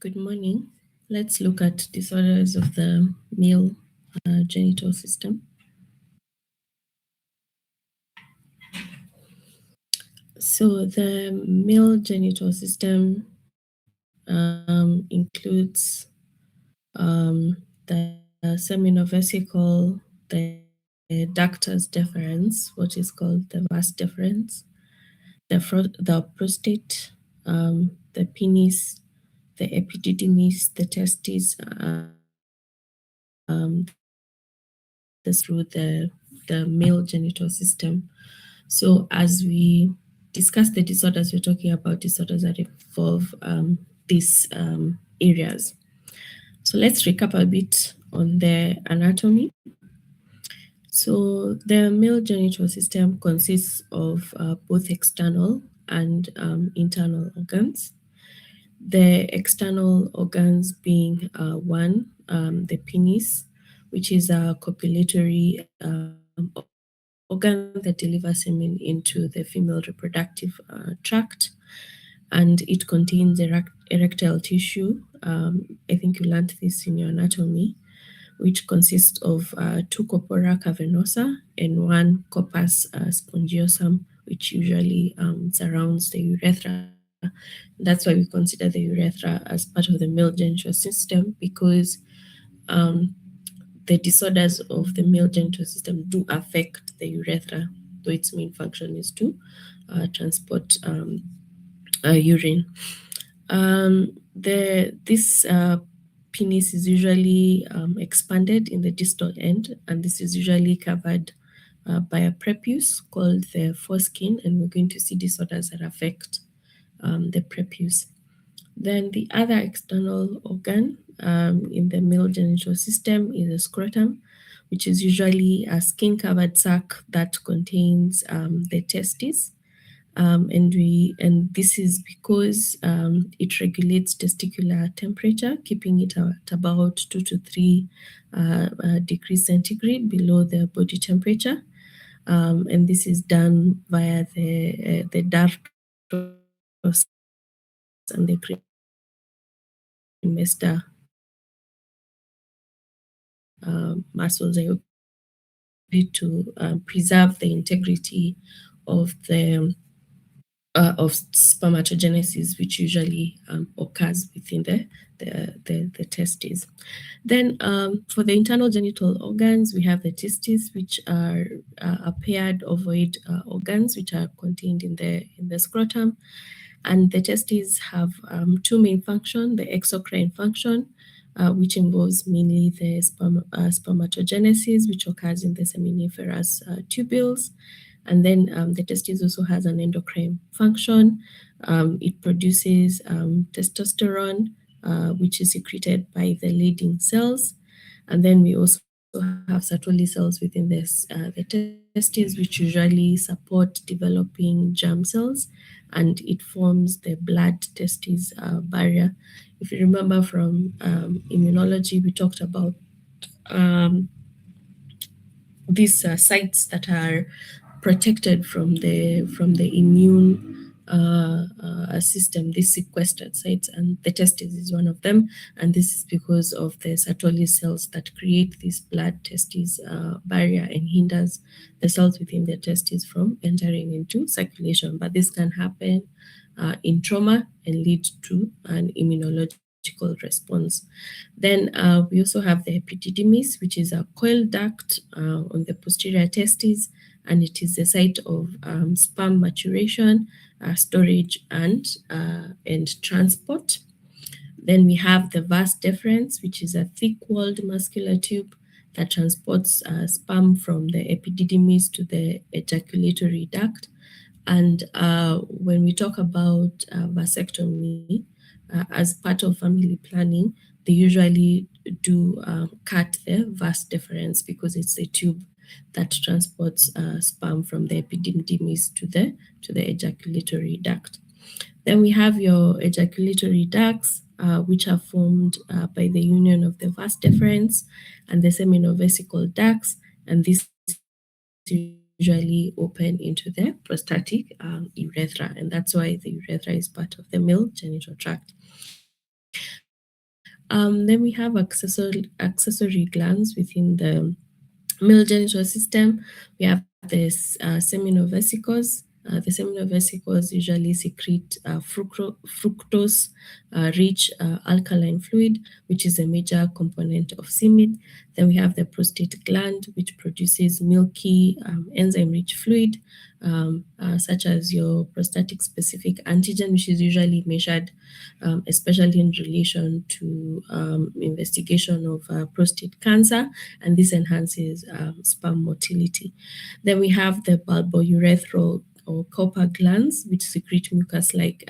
Good morning. Let's look at disorders of the male genital system. So, the male genital system includes the seminovesicle, the ductus deferens, what is called the vas deferens, the prostate, the penis, the epididymis, the testes, through the male genital system. So as we discuss the disorders, we're talking about disorders that involve these areas. So let's recap a bit on the anatomy. So the male genital system consists of both external and internal organs. The external organs being one, the penis, which is a copulatory organ that delivers semen into the female reproductive tract, and it contains erectile tissue. I think you learned this in your anatomy, which consists of two corpora cavernosa and one corpus spongiosum, which usually surrounds the urethra. That's why we consider the urethra as part of the male genital system, because the disorders of the male genital system do affect the urethra, though its main function is to transport urine. This penis is usually expanded in the distal end, and this is usually covered by a prepuce called the foreskin, and we're going to see disorders that affect the prepuce. Then the other external organ in the male genital system is the scrotum, which is usually a skin-covered sac that contains the testes. And this is because it regulates testicular temperature, keeping it at about 2 to 3 degrees centigrade below the body temperature. And this is done via the dartos and the cremaster muscles to preserve the integrity of the of spermatogenesis, which usually occurs within the testes. Then for the internal genital organs, we have the testes, which are paired ovoid organs, which are contained in the scrotum. And the testes have two main functions: the exocrine function, which involves mainly the spermatogenesis, which occurs in the seminiferous tubules. And then the testis also has an endocrine function. It produces testosterone, which is secreted by the Leydig cells. And then we also have Sertoli cells within the testes, which usually support developing germ cells, and it forms the blood-testis barrier. If you remember from immunology, we talked about these sites that are protected from the immune system, these sequestered sites, and the testis is one of them. And this is because of the Sertoli cells that create this blood testis barrier and hinders the cells within the testis from entering into circulation. But this can happen in trauma and lead to an immunological response. Then we also have the epididymis, which is a coil duct on the posterior testes, and it is the site of sperm maturation, storage, and transport. Then we have the vas deferens, which is a thick-walled muscular tube that transports sperm from the epididymis to the ejaculatory duct. And when we talk about vasectomy as part of family planning, they usually do cut the vas deferens because it's the tube that transports sperm from the epididymis to the ejaculatory duct. Then we have your ejaculatory ducts, which are formed by the union of the vas deferens and the seminovesical ducts, and this usually open into the prostatic urethra, and that's why the urethra is part of the male genital tract. Then we have accessory glands within the male genital system. We have the seminal vesicles. The seminal vesicles usually secrete fructose rich alkaline fluid, which is a major component of semen. Then we have the prostate gland, which produces milky enzyme rich fluid, such as your prostatic specific antigen, which is usually measured especially in relation to investigation of prostate cancer, and this enhances sperm motility. Then we have the bulbourethral or copper glands, which secrete mucus-like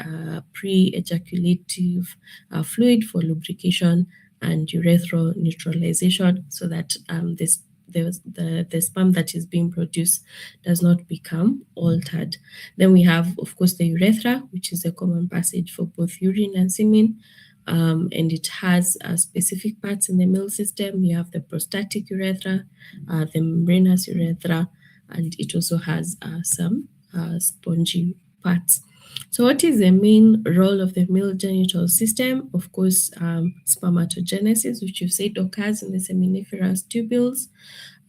pre-ejaculative fluid for lubrication and urethral neutralization, so that the sperm that is being produced does not become altered. Then we have, of course, the urethra, which is a common passage for both urine and semen. And it has specific parts in the male system. We have the prostatic urethra, the membranous urethra, and it also has some spongy parts. So what is the main role of the male genital system? Of course, spermatogenesis, which you've said occurs in the seminiferous tubules.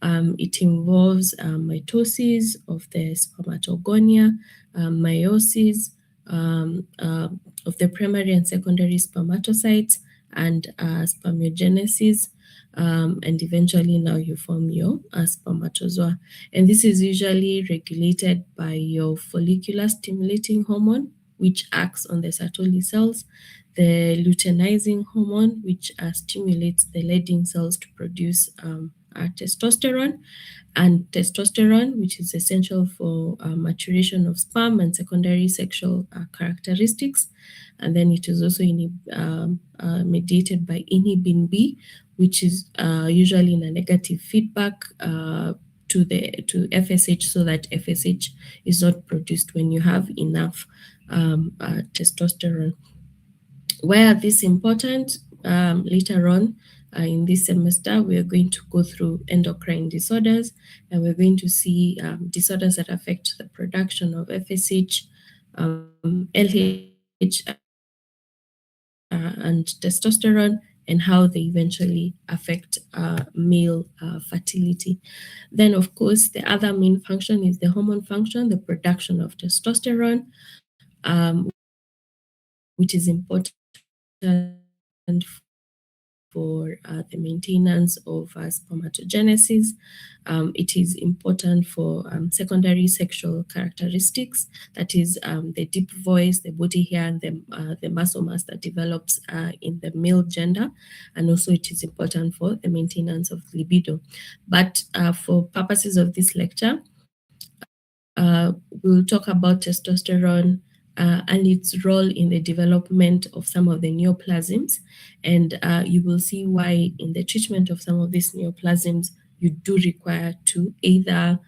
It involves mitosis of the spermatogonia, meiosis of the primary and secondary spermatocytes, and spermiogenesis. And eventually now you form your spermatozoa. And this is usually regulated by your follicular stimulating hormone, which acts on the Sertoli cells, the luteinizing hormone, which stimulates the Leydig cells to produce testosterone, and testosterone, which is essential for maturation of sperm and secondary sexual characteristics. And then it is also mediated by inhibin B, which is usually in a negative feedback to FSH, so that FSH is not produced when you have enough testosterone. Why are these important? Later on in this semester, we are going to go through endocrine disorders, and we're going to see disorders that affect the production of FSH, LH, and testosterone, and how they eventually affect male fertility. Then, of course, the other main function is the hormone function, the production of testosterone, which is important for the maintenance of spermatogenesis. It is important for secondary sexual characteristics, that is the deep voice, the body hair, and the muscle mass that develops in the male gender. And also it is important for the maintenance of libido. But for purposes of this lecture, we'll talk about testosterone and its role in the development of some of the neoplasms. And you will see why in the treatment of some of these neoplasms, you do require to either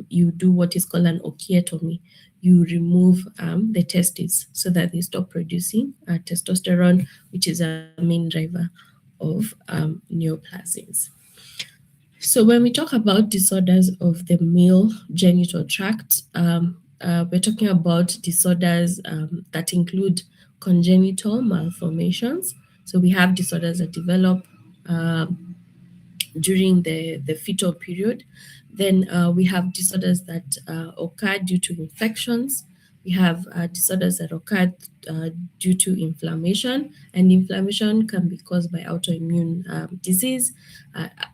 you do what is called an ochiectomy. You remove the testes so that they stop producing testosterone, which is a main driver of neoplasms. So when we talk about disorders of the male genital tract, we're talking about disorders that include congenital malformations. So we have disorders that develop during the fetal period. Then we have disorders that occur due to infections. We have disorders that occur due to inflammation, and inflammation can be caused by autoimmune disease,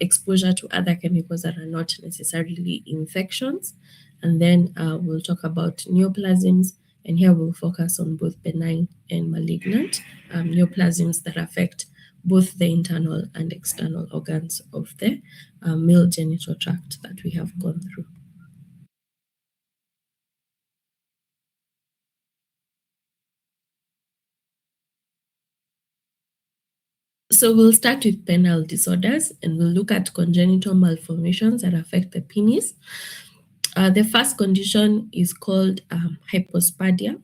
exposure to other chemicals that are not necessarily infections. And then we'll talk about neoplasms, and here we'll focus on both benign and malignant neoplasms that affect both the internal and external organs of the male genital tract that we have gone through. So we'll start with penile disorders, and we'll look at congenital malformations that affect the penis. The first condition is called hypospadia.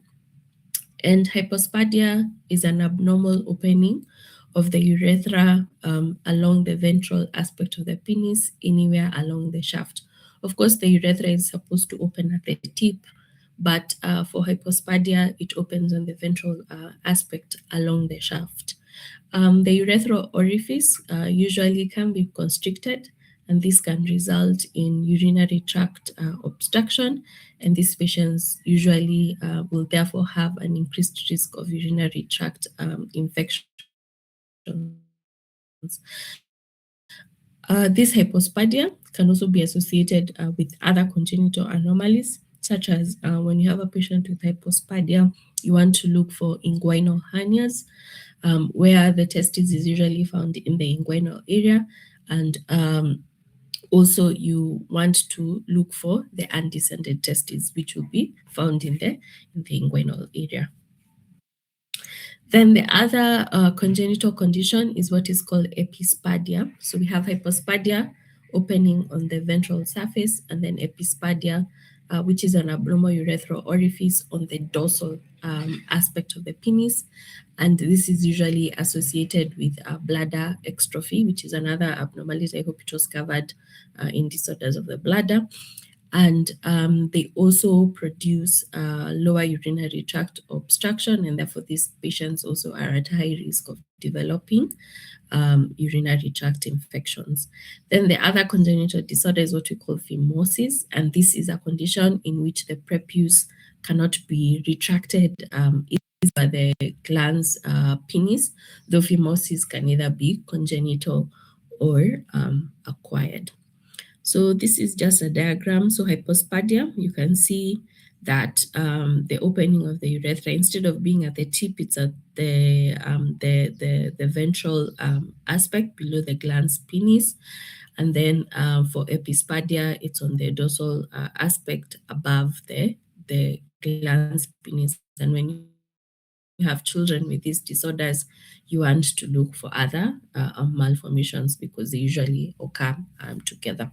And hypospadia is an abnormal opening of the urethra along the ventral aspect of the penis, anywhere along the shaft. Of course, the urethra is supposed to open at the tip, but for hypospadia, it opens on the ventral aspect along the shaft. The urethral orifice usually can be constricted, and this can result in urinary tract obstruction, and these patients usually will therefore have an increased risk of urinary tract infections. This hypospadia can also be associated with other congenital anomalies, such as when you have a patient with hypospadia, you want to look for inguinal hernias, where the testis is usually found in the inguinal area, and also you want to look for the undescended testes, which will be found in the inguinal area. Then the other congenital condition is what is called epispadia. So we have hypospadia, opening on the ventral surface, and then epispadia, which is an abnormal urethral orifice on the dorsal aspect of the penis. And this is usually associated with bladder extrophy, which is another abnormality. I hope it was covered in disorders of the bladder. And they also produce lower urinary tract obstruction, and therefore these patients also are at high risk of developing urinary tract infections. Then the other congenital disorder is what we call phimosis, and this is a condition in which the prepuce cannot be retracted by the glans penis, though phimosis can either be congenital or acquired. So this is just a diagram. So hypospadia, you can see that the opening of the urethra, instead of being at the tip, it's at the ventral aspect below the glans penis. And then for epispadia, it's on the dorsal aspect above the glans penis. And when you have children with these disorders, you want to look for other malformations because they usually occur together.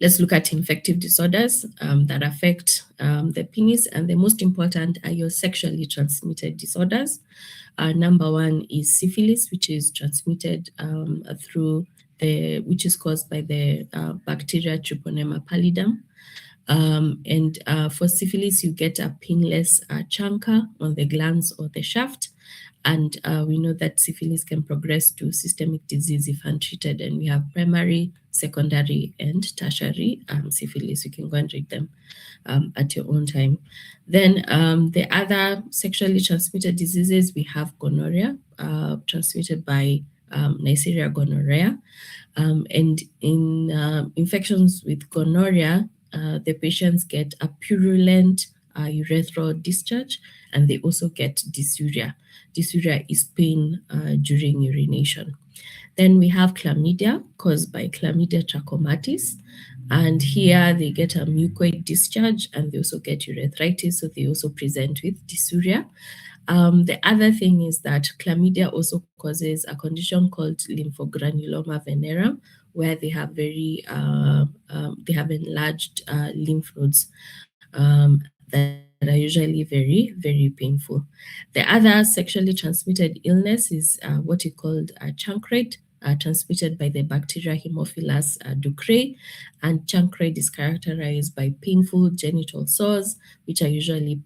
Let's look at infective disorders that affect the penis, and the most important are your sexually transmitted disorders. Number one is syphilis, which is transmitted which is caused by the bacteria Treponema pallidum. And for syphilis, you get a pinless chancre on the glans or the shaft. And we know that syphilis can progress to systemic disease if untreated. And we have primary, secondary, and tertiary syphilis. You can go and read them at your own time. Then the other sexually transmitted diseases, we have gonorrhea, transmitted by Neisseria gonorrhea. And in infections with gonorrhea, the patients get a purulent urethral discharge, and they also get dysuria. Dysuria is pain during urination. Then we have chlamydia, caused by Chlamydia trachomatis. And here they get a mucoid discharge, and they also get urethritis, so they also present with dysuria. The other thing is that chlamydia also causes a condition called lymphogranuloma venerum, where they have they have enlarged lymph nodes that are usually very, very painful. The other sexually transmitted illness is what is called chancroid, transmitted by the bacteria Haemophilus ducreyi, and chancroid is characterized by painful genital sores, which are usually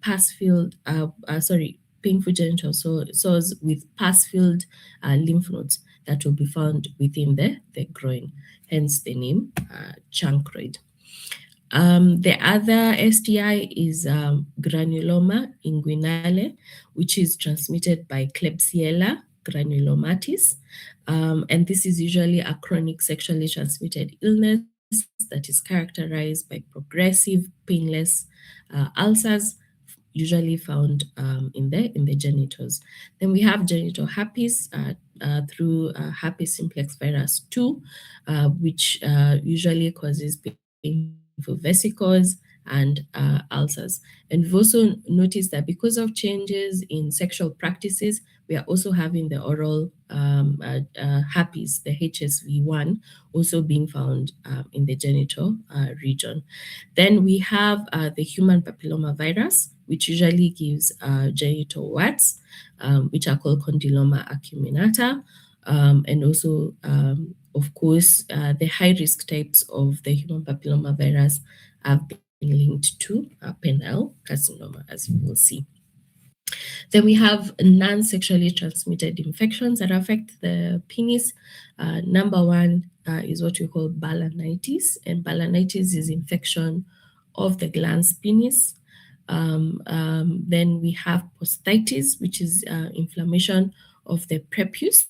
painful genital sores with pus-filled lymph nodes that will be found within the groin, hence the name chancroid. The other STI is granuloma inguinale, which is transmitted by Klebsiella granulomatis. And this is usually a chronic sexually transmitted illness that is characterized by progressive, painless ulcers, usually found in the genitals. Then we have genital herpes through herpes simplex virus 2, which usually causes painful vesicles and ulcers. And we've also noticed that because of changes in sexual practices, we are also having the oral herpes, the HSV1, also being found in the genital region. Then we have the human papilloma virus, which usually gives genital warts, which are called condyloma acuminata. And also, of course, the high-risk types of the human papilloma virus have been linked to penile carcinoma, as you will see. Then we have non-sexually transmitted infections that affect the penis. Number one is what we call balanitis, and balanitis is infection of the glans penis. Then we have prostatitis, which is inflammation of the prepuce.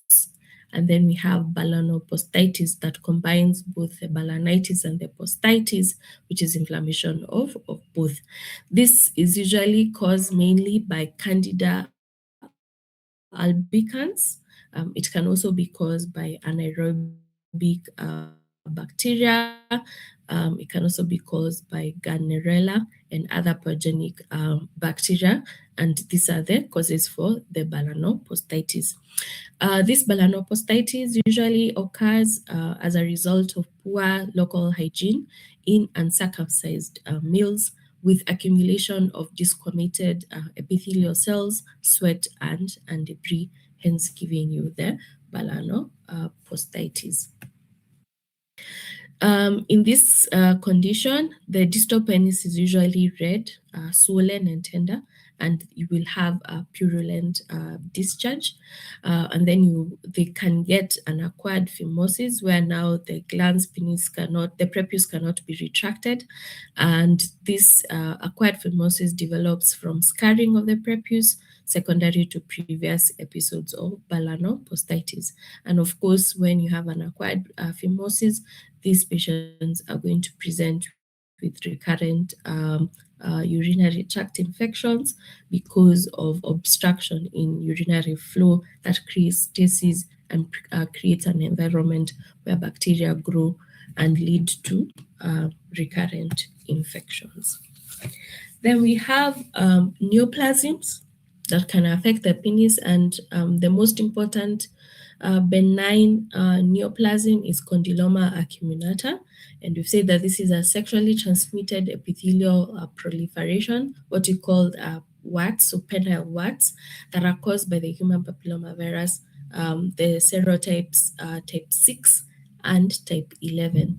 And then we have balanoposthitis that combines both the balanitis and the posthitis, which is inflammation of both. This is usually caused mainly by Candida albicans. It can also be caused by anaerobic bacteria. It can also be caused by Gannerella and other pathogenic bacteria, and these are the causes for the balanoposthitis. This balanoposthitis usually occurs as a result of poor local hygiene in uncircumcised males with accumulation of discommitted epithelial cells, sweat, and debris, hence giving you the balanoposthitis. In this condition, the distal penis is usually red, swollen, and tender, and you will have a purulent discharge. And then they can get an acquired phimosis, where now the the prepuce cannot be retracted, and this acquired phimosis develops from scarring of the prepuce, secondary to previous episodes of balanoposthitis. And of course, when you have an acquired phimosis, these patients are going to present with recurrent urinary tract infections because of obstruction in urinary flow that creates stasis and creates an environment where bacteria grow and lead to recurrent infections. Then we have neoplasms that can affect the penis, and the most important benign neoplasm is condyloma acuminata, and we've said that this is a sexually transmitted epithelial proliferation, what we call warts, so penile warts, that are caused by the human papillomavirus, the serotypes type 6 and type 11.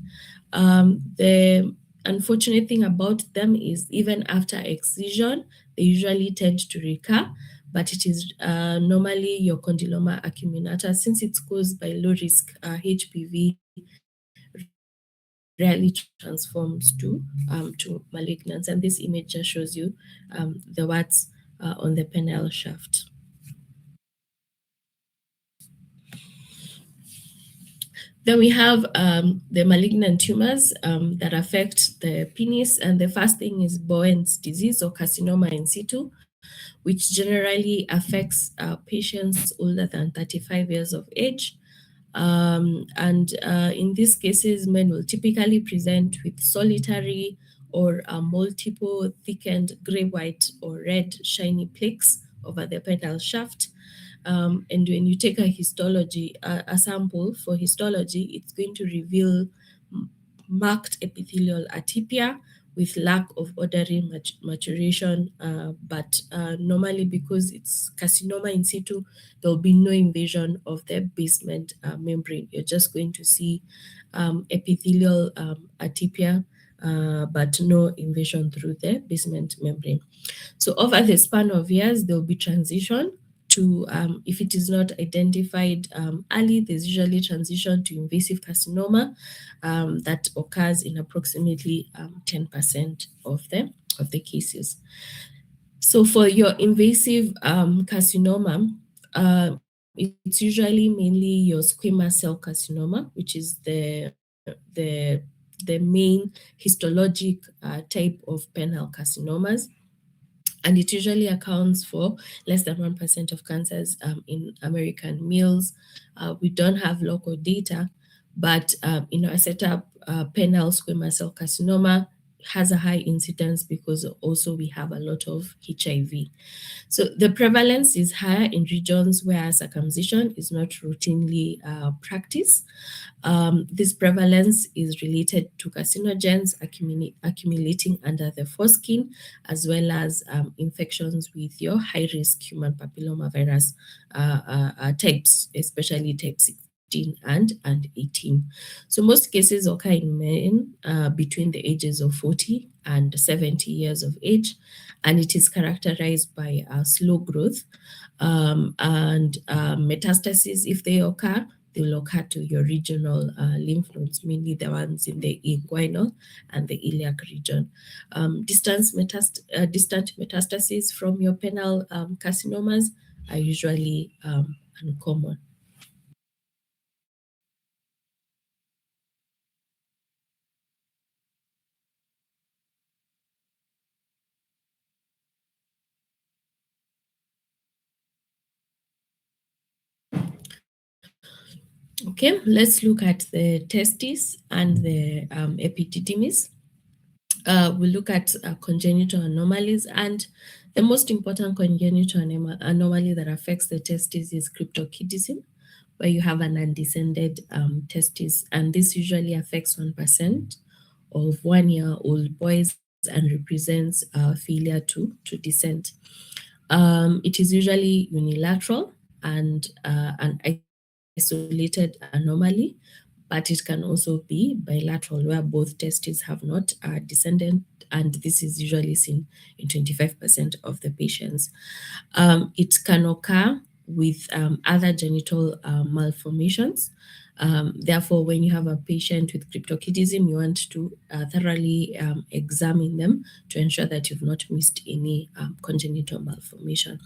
The unfortunate thing about them is even after excision, they usually tend to recur, but it is normally your condyloma acuminata, since it's caused by low risk HPV, rarely transforms to malignance. And this image just shows you the warts on the penile shaft. Then we have the malignant tumors that affect the penis, and the first thing is Bowen's disease or carcinoma in situ, which generally affects patients older than 35 years of age. And in these cases, men will typically present with solitary or multiple thickened gray, white, or red shiny plaques over the penile shaft. And when you take a histology, a sample for histology, it's going to reveal marked epithelial atypia with lack of ordinary maturation, but normally, because it's carcinoma in situ, there will be no invasion of the basement membrane. You're just going to see epithelial atypia, but no invasion through the basement membrane. So over the span of years, there will be transition to, if it is not identified early, there's usually transition to invasive carcinoma that occurs in approximately 10% of the cases. So for your invasive carcinoma, it's usually mainly your squamous cell carcinoma, which is the main histologic type of penile carcinomas, and it usually accounts for less than 1% of cancers in American males. We don't have local data, but a setup penile squamous cell carcinoma has a high incidence because also we have a lot of HIV. So the prevalence is higher in regions where circumcision is not routinely practiced. This prevalence is related to carcinogens accumulating under the foreskin, as well as infections with your high-risk human papillomavirus types, especially type 6 and 18. So most cases occur in men between the ages of 40 and 70 years of age, and it is characterized by slow growth and metastases. If they occur, they will occur to your regional lymph nodes, mainly the ones in the inguinal and the iliac region. Distant metastases from your penile carcinomas are usually uncommon. Okay, let's look at the testes and the epididymis. We'll look at congenital anomalies, and the most important congenital anomaly that affects the testes is cryptorchidism, where you have an undescended testis, and this usually affects 1% of 1-year-old boys and represents failure to descend. It is usually unilateral and an isolated anomaly, but it can also be bilateral, where both testes have not descended, and this is usually seen in 25% of the patients. It can occur with other genital malformations. Therefore, when you have a patient with cryptorchidism, you want to thoroughly examine them to ensure that you've not missed any congenital malformation.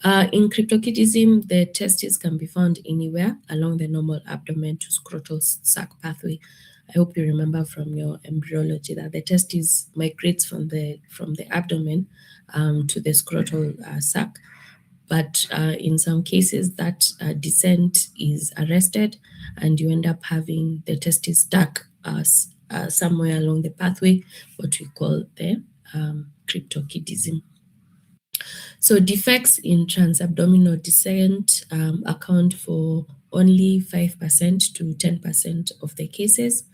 In cryptorchidism, the testes can be found anywhere along the normal abdomen to scrotal sac pathway. I hope you remember from your embryology that the testes migrates from the abdomen to the scrotal sac. But in some cases, that descent is arrested, and you end up having the testes stuck somewhere along the pathway, what we call the cryptorchidism. So defects in transabdominal descent account for only 5% to 10% of the cases,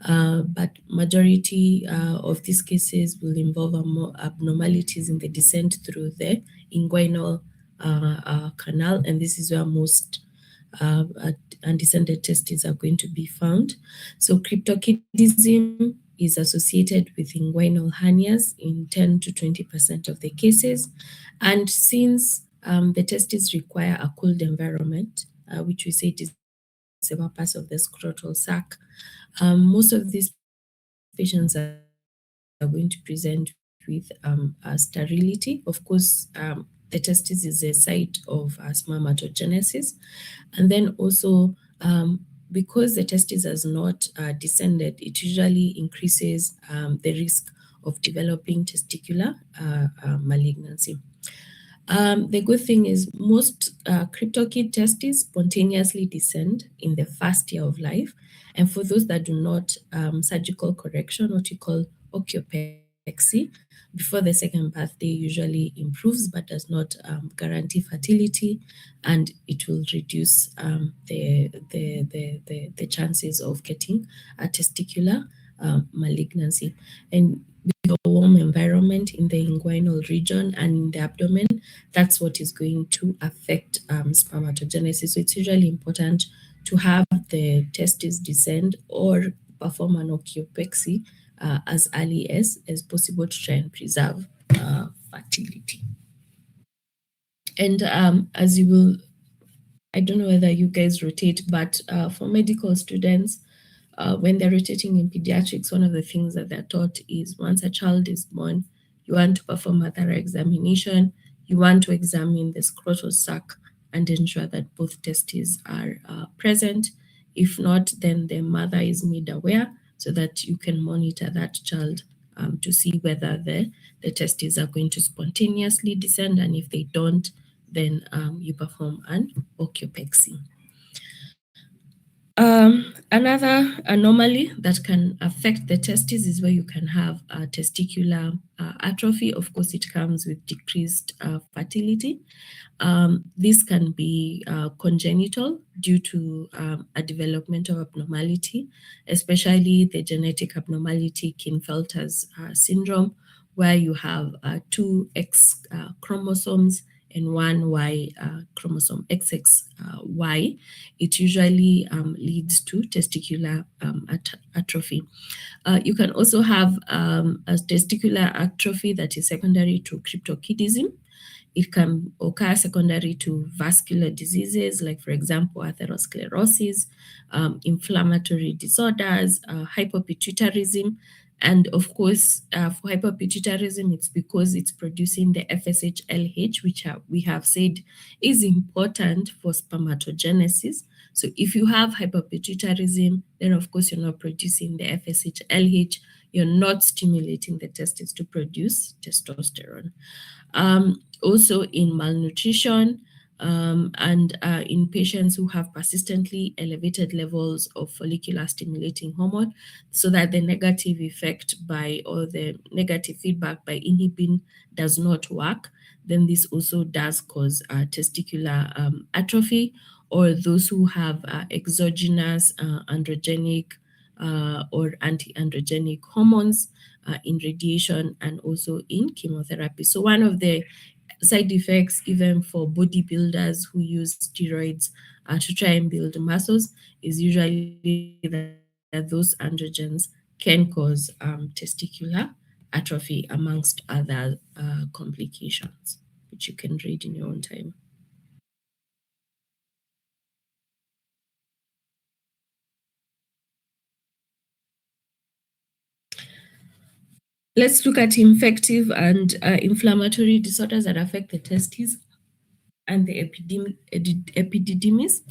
but majority of these cases will involve abnormalities in the descent through the inguinal canal, and this is where most undescended testes are going to be found. So cryptorchidism is associated with inguinal hernias in 10 to 20% of the cases. And since the testes require a cooled environment, which we say is the purpose of the scrotal sac, most of these patients are going to present with sterility. Of course, the testis is a site of spermatogenesis. And then also, because the testis has not descended, it usually increases the risk of developing testicular malignancy. The good thing is most cryptorchid testes spontaneously descend in the first year of life. And for those that do not, surgical correction, what you call osteopexy, before the second birthday usually improves but does not guarantee fertility, and it will reduce the chances of getting a testicular malignancy. And with a warm environment in the inguinal region and in the abdomen, that's what is going to affect spermatogenesis. So it's usually important to have the testes descend or perform an osteopexy as early as possible to try and preserve fertility. And as you will, I don't know whether you guys rotate, but for medical students, when they're rotating in pediatrics, one of the things that they're taught is once a child is born, you want to perform a thorough examination. You want to examine the scrotal sac and ensure that both testes are present. If not, then the mother is made aware so that you can monitor that child to see whether the testes are going to spontaneously descend, and if they don't, then you perform an osteopexy. Another anomaly that can affect the testes is where you can have testicular atrophy. Of course, it comes with decreased fertility. This can be congenital due to a developmental abnormality, especially the genetic abnormality Klinefelter's syndrome, where you have two X chromosomes and one Y, chromosome XXY, it usually leads to testicular atrophy. You can also have a testicular atrophy that is secondary to cryptorchidism. It can occur secondary to vascular diseases, like, for example, atherosclerosis, inflammatory disorders, hypopituitarism. And of course, for hypopituitarism, it's because it's producing the FSH-LH, which we have said is important for spermatogenesis. So if you have hypopituitarism, then of course you're not producing the FSH-LH, you're not stimulating the testes to produce testosterone. Also in malnutrition, and in patients who have persistently elevated levels of follicular stimulating hormone, so that the negative effect by, or the negative feedback by inhibin does not work, then this also does cause testicular atrophy. Or those who have exogenous androgenic or anti-androgenic hormones in radiation and also in chemotherapy. So one of the side effects, even for bodybuilders who use steroids to try and build muscles, is usually that those androgens can cause testicular atrophy, amongst other complications, which you can read in your own time. Let's look at infective and inflammatory disorders that affect the testes and the epididymis.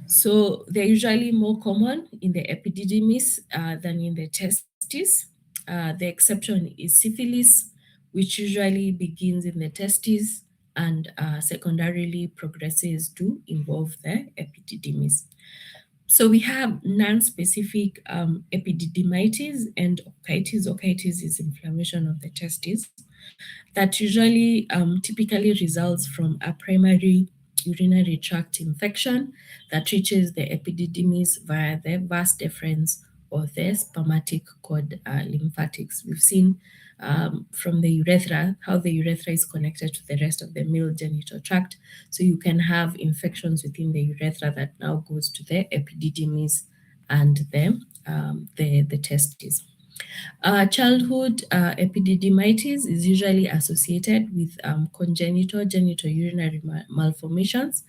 So they're usually more common in the epididymis than in the testes. The exception is syphilis, which usually begins in the testes and secondarily progresses to involve the epididymis. So we have non-specific epididymitis and otitis. Otitis is inflammation of the testes that usually typically results from a primary urinary tract infection that reaches the epididymis via the vas deferens or the spermatic cord lymphatics. We've seen from the urethra how the urethra is connected to the rest of the male genital tract. So you can have infections within the urethra that now goes to the epididymis and the testes. Childhood epididymitis is usually associated with congenital genitourinary malformations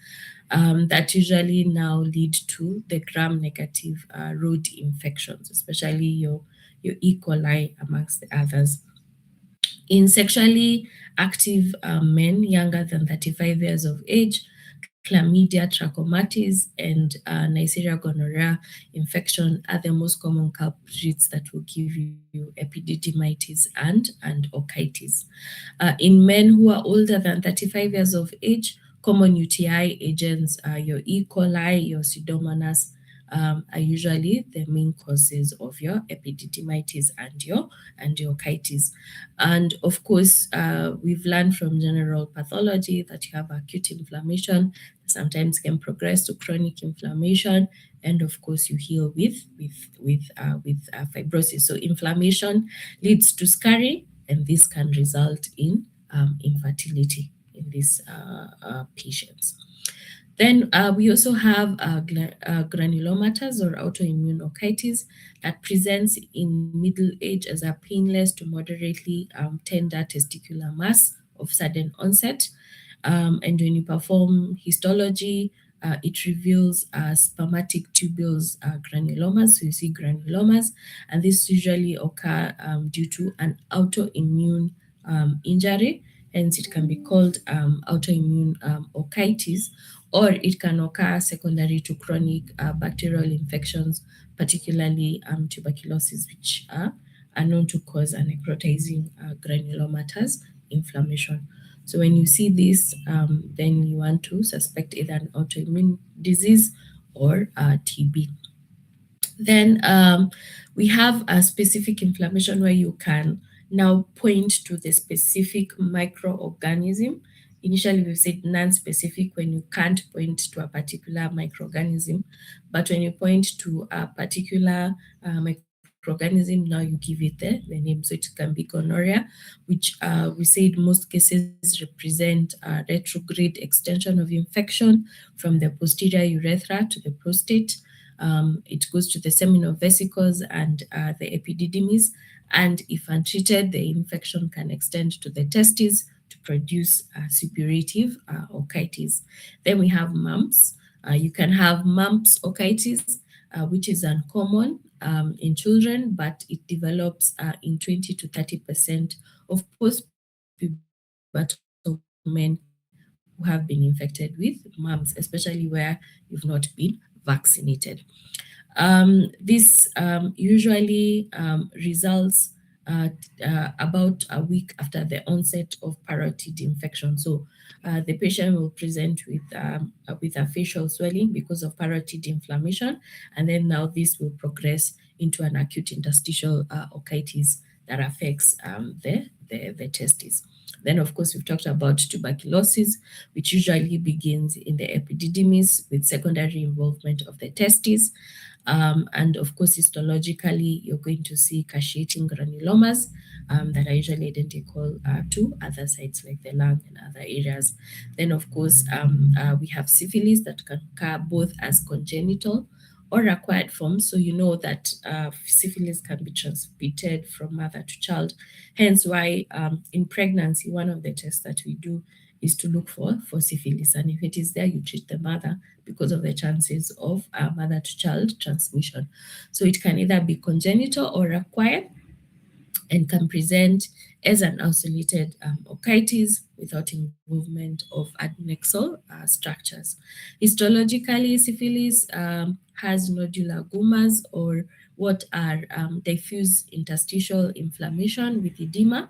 that usually now lead to the gram-negative road infections, especially your E. coli, amongst the others. In sexually active men younger than 35 years of age, chlamydia trachomatis and Neisseria gonorrhea infection are the most common culprits that will give you epididymitis and otitis. In men who are older than 35 years of age, common UTI agents, your E. coli, your Pseudomonas, are usually the main causes of your epididymitis and your otitis. And of course, we've learned from general pathology that you have acute inflammation, sometimes can progress to chronic inflammation, and of course you heal with fibrosis. So inflammation leads to scarring, and this can result in infertility in these patients. Then we also have granulomatous or autoimmune otitis that presents in middle age as a painless to moderately tender testicular mass of sudden onset. And when you perform histology, it reveals spermatic tubules granulomas. So you see granulomas, and this usually occur due to an autoimmune injury. Hence, it can be called autoimmune otitis, or it can occur secondary to chronic bacterial infections, particularly tuberculosis, which are known to cause a necrotizing granulomatous inflammation. So when you see this, then you want to suspect either an autoimmune disease or TB. Then we have a specific inflammation where you can now point to the specific microorganism. Initially, we've said non-specific when you can't point to a particular microorganism, but when you point to a particular microorganism microorganism, now you give it the name. So it can be gonorrhea, which we said most cases represent a retrograde extension of infection from the posterior urethra to the prostate. It goes to the seminal vesicles and the epididymis, and if untreated, the infection can extend to the testes to produce suppurative orchitis. Then we have mumps. You can have mumps orchitis, which is uncommon in children, but it develops in 20 to 30% of postpubertal men who have been infected with mumps, especially where you've not been vaccinated. This usually results about a week after the onset of parotid infection. So the patient will present with a facial swelling because of parotid inflammation, and then now this will progress into an acute interstitial orchitis that affects the testes. Then, of course, we've talked about tuberculosis, which usually begins in the epididymis with secondary involvement of the testes. And of course, histologically, you're going to see cacheating granulomas that are usually identical to other sites like the lung and other areas. Then, of course, we have syphilis that can occur both as congenital or acquired forms. So you know that syphilis can be transmitted from mother to child. Hence why in pregnancy, one of the tests that we do is to look for syphilis. And if it is there, you treat the mother because of the chances of mother to child transmission. So it can either be congenital or acquired and can present as an isolated orchitis without involvement of adnexal structures. Histologically, syphilis has nodular gomas, or what are diffuse interstitial inflammation with edema.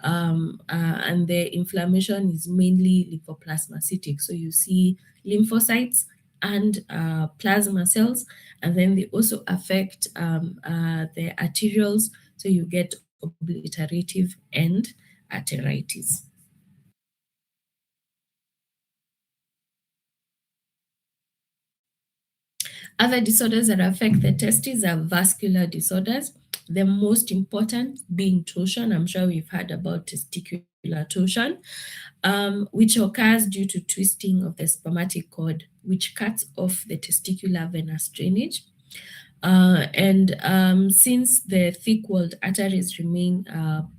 And the inflammation is mainly lymphoplasmacytic. So you see lymphocytes and plasma cells, and then they also affect the arterioles. So you get obliterative and arteritis. Other disorders that affect the testes are vascular disorders, the most important being torsion. I'm sure we've heard about testicular torsion, which occurs due to twisting of the spermatic cord, which cuts off the testicular venous drainage. Since the thick-walled arteries remain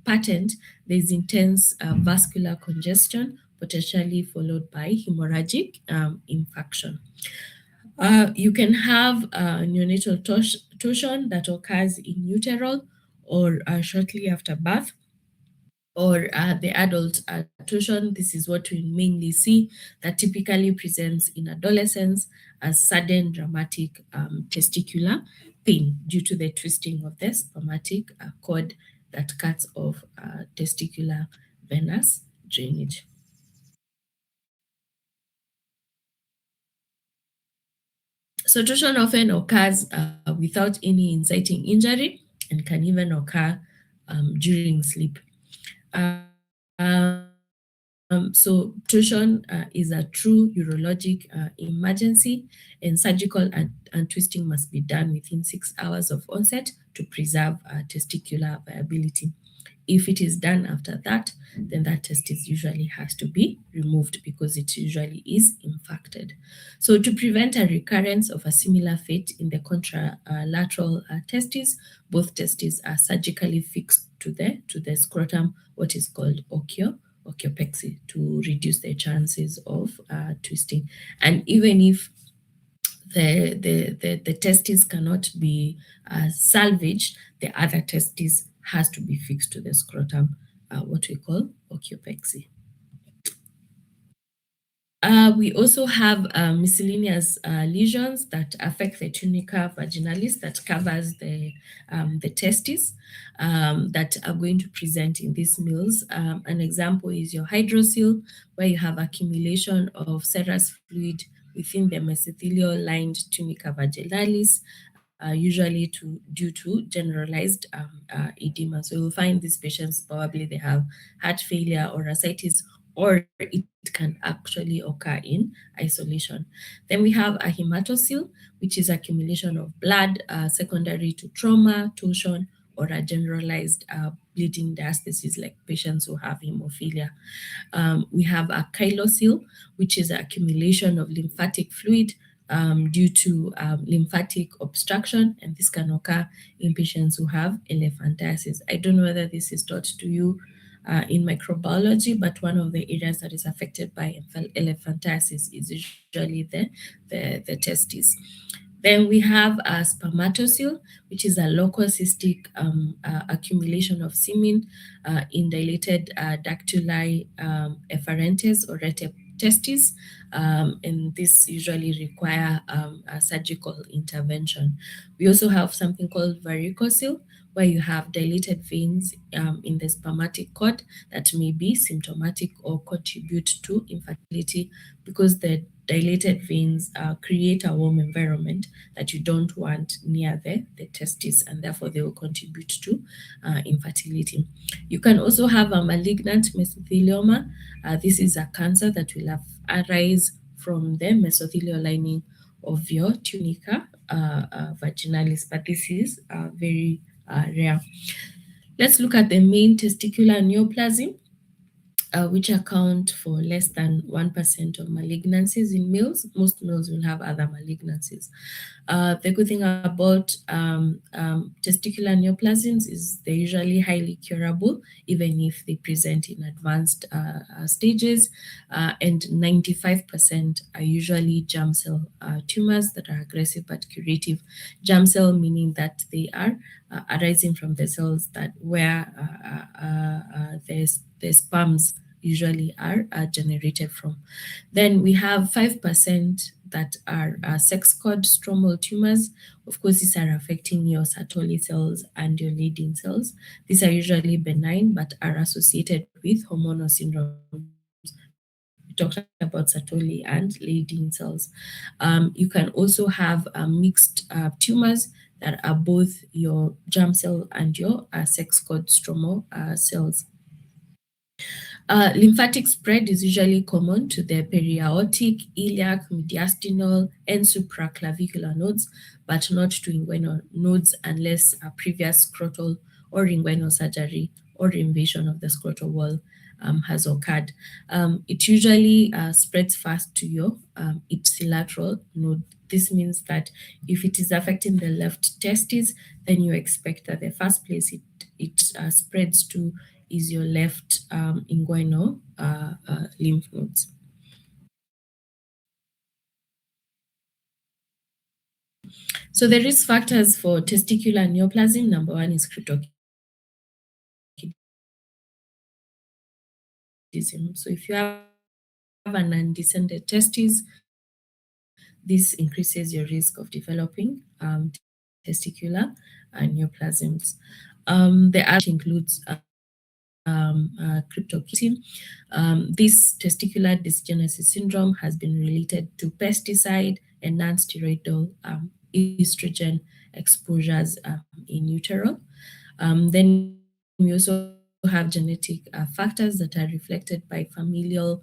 patent, there's intense vascular congestion, potentially followed by hemorrhagic infarction. You can have neonatal torsion that occurs in utero or shortly after birth, or the adult torsion. This is what we mainly see, that typically presents in adolescence as sudden dramatic testicular pain due to the twisting of the spermatic cord that cuts off testicular venous drainage. So torsion often occurs without any inciting injury and can even occur during sleep. So torsion is a true urologic emergency, and surgical and twisting must be done within 6 hours of onset to preserve testicular viability. If it is done after that, then that testis usually has to be removed because it usually is infected. So to prevent a recurrence of a similar fate in the contralateral testes, both testes are surgically fixed to the scrotum, what is called orchiopexy, to reduce the chances of twisting. And even if the testes cannot be salvaged, the other testes has to be fixed to the scrotum, what we call orchiopexy. We also have miscellaneous lesions that affect the tunica vaginalis that covers the testes that are going to present in these meals. An example is your hydrocele, where you have accumulation of serous fluid within the mesothelial-lined tunica vaginalis, usually due to generalized edema. So you'll find these patients probably they have heart failure or ascites or it can actually occur in isolation. Then we have a hematocele, which is accumulation of blood secondary to trauma, torsion, or a generalized bleeding diastasis, like patients who have hemophilia. We have a chylocele, which is accumulation of lymphatic fluid due to lymphatic obstruction, and this can occur in patients who have elephantiasis. I don't know whether this is taught to you in microbiology, but one of the areas that is affected by elephantiasis is usually the testes. Then we have a spermatocele, which is a local cystic accumulation of semen in dilated dactyli efferentes or rete testes, and this usually require a surgical intervention. We also have something called varicocele, where you have dilated veins in the spermatic cord that may be symptomatic or contribute to infertility, because the dilated veins create a warm environment that you don't want near the testes, and therefore they will contribute to infertility. You can also have a malignant mesothelioma. This is a cancer that will arise from the mesothelial lining of your tunica vaginalis, but this is very rare. Let's look at the main testicular neoplasm, which account for less than 1% of malignancies in males. Most males will have other malignancies. The good thing about testicular neoplasms is they're usually highly curable, even if they present in advanced stages, and 95% are usually germ cell tumors that are aggressive but curative. Germ cell meaning that they are arising from the cells that where the sperms usually are generated from. Then we have 5% that are sex cord stromal tumors. Of course, these are affecting your Sertoli cells and your Leydig cells. These are usually benign but are associated with hormonal syndromes. We talked about Sertoli and Leydig cells. You can also have mixed tumors that are both your germ cell and your sex cord stromal cells. Lymphatic spread is usually common to the periaortic, iliac, mediastinal, and supraclavicular nodes, but not to inguinal nodes unless a previous scrotal or inguinal surgery or invasion of the scrotal wall has occurred. It usually spreads fast to your ipsilateral node. This means that if it is affecting the left testes, then you expect that the first place it spreads to is your left inguinal lymph nodes. So the risk factors for testicular neoplasm, number one is cryptorchidism. So if you have an undescended testes, this increases your risk of developing testicular neoplasms. The other includes cryptorchidism. This testicular dysgenesis syndrome has been related to pesticide and non-steroidal estrogen exposures in utero. Then we also have genetic factors that are reflected by familial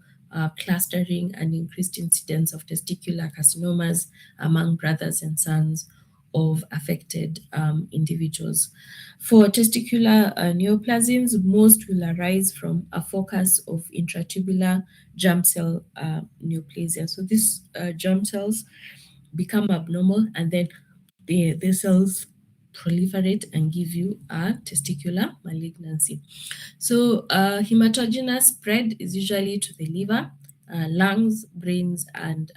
clustering and increased incidence of testicular carcinomas among brothers and sons of affected individuals. For testicular neoplasms, most will arise from a focus of intratubular germ cell neoplasia. So these germ cells become abnormal, and then the cells proliferate and give you a testicular malignancy. So hematogenous spread is usually to the liver, lungs, brains, and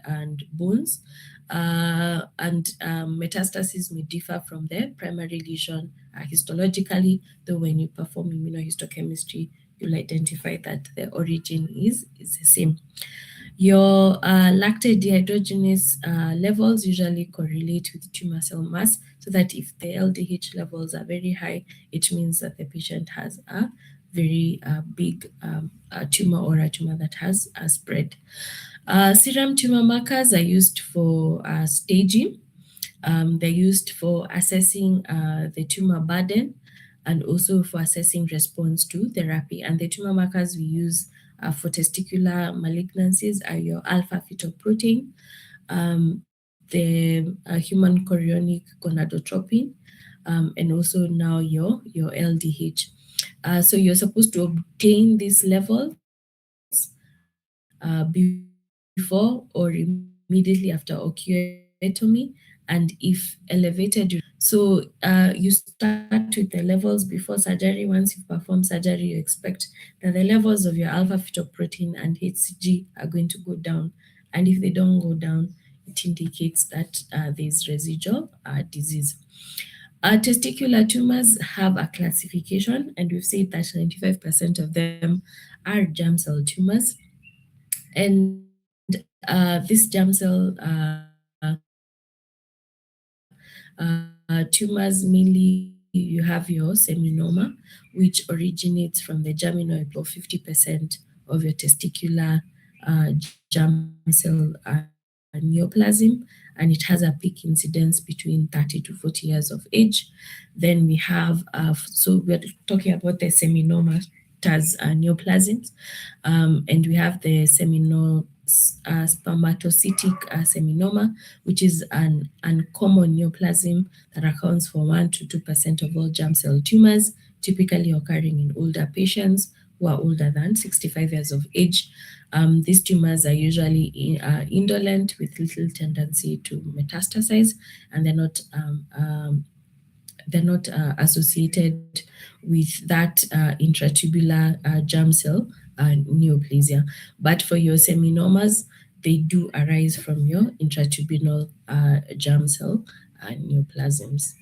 bones. And metastasis may differ from the primary lesion histologically, though when you perform immunohistochemistry, you'll identify that the origin is the same. Your lactate dehydrogenase levels usually correlate with tumor cell mass, so that if the LDH levels are very high, it means that the patient has a very big tumor or a tumor that has spread. Serum tumor markers are used for staging. They're used for assessing the tumor burden and also for assessing response to therapy. And the tumor markers we use for testicular malignancies are your alpha fetoprotein, the human chorionic gonadotropin, and also now your LDH. So you're supposed to obtain these levels before or immediately after ocuotomy, and if elevated, so you start with the levels before surgery. Once you've performed surgery, you expect that the levels of your alpha fetoprotein and HCG are going to go down. And if they don't go down, it indicates that there's residual disease. Testicular tumors have a classification, and we've said that 95% of them are germ cell tumors. And this germ cell tumors, mainly you have your seminoma, which originates from the germinal epithelial, 50% of your testicular germ cell neoplasm, and it has a peak incidence between 30 to 40 years of age. Then we have, so we're talking about the seminomas as neoplasms, and we have the spermatocytic seminoma, which is an uncommon neoplasm that accounts for 1 to 2% of all germ cell tumors, typically occurring in older patients who are older than 65 years of age. These tumors are usually indolent with little tendency to metastasize, and they're not associated with that intratubular germ cell neoplasia. But for your seminomas, they do arise from your intratubinal germ cell neoplasms.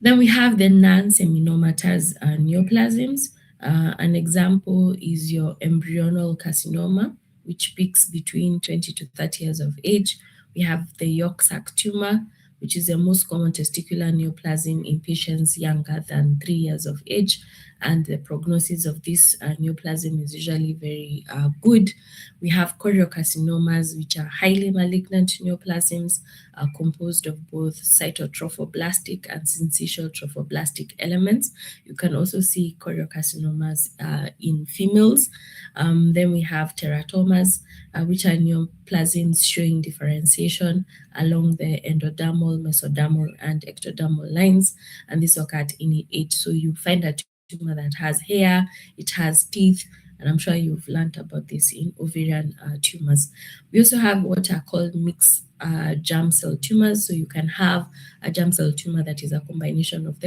Then we have the non-seminomatous neoplasms. An example is your embryonal carcinoma, which peaks between 20 to 30 years of age. We have the yolk sac tumor, which is the most common testicular neoplasm in patients younger than 3 years of age. And the prognosis of this neoplasm is usually very good. We have choriocarcinomas, which are highly malignant neoplasms composed of both cytotrophoblastic and syncytial trophoblastic elements. You can also see choriocarcinomas in females. Then we have teratomas, which are neoplasms showing differentiation along the endodermal, mesodermal, and ectodermal lines, and this occur at any age. So you find a tumor that has hair, it has teeth, and I'm sure you've learned about this in ovarian tumors. We also have what are called mixed germ cell tumors. So you can have a germ cell tumor that is a combination of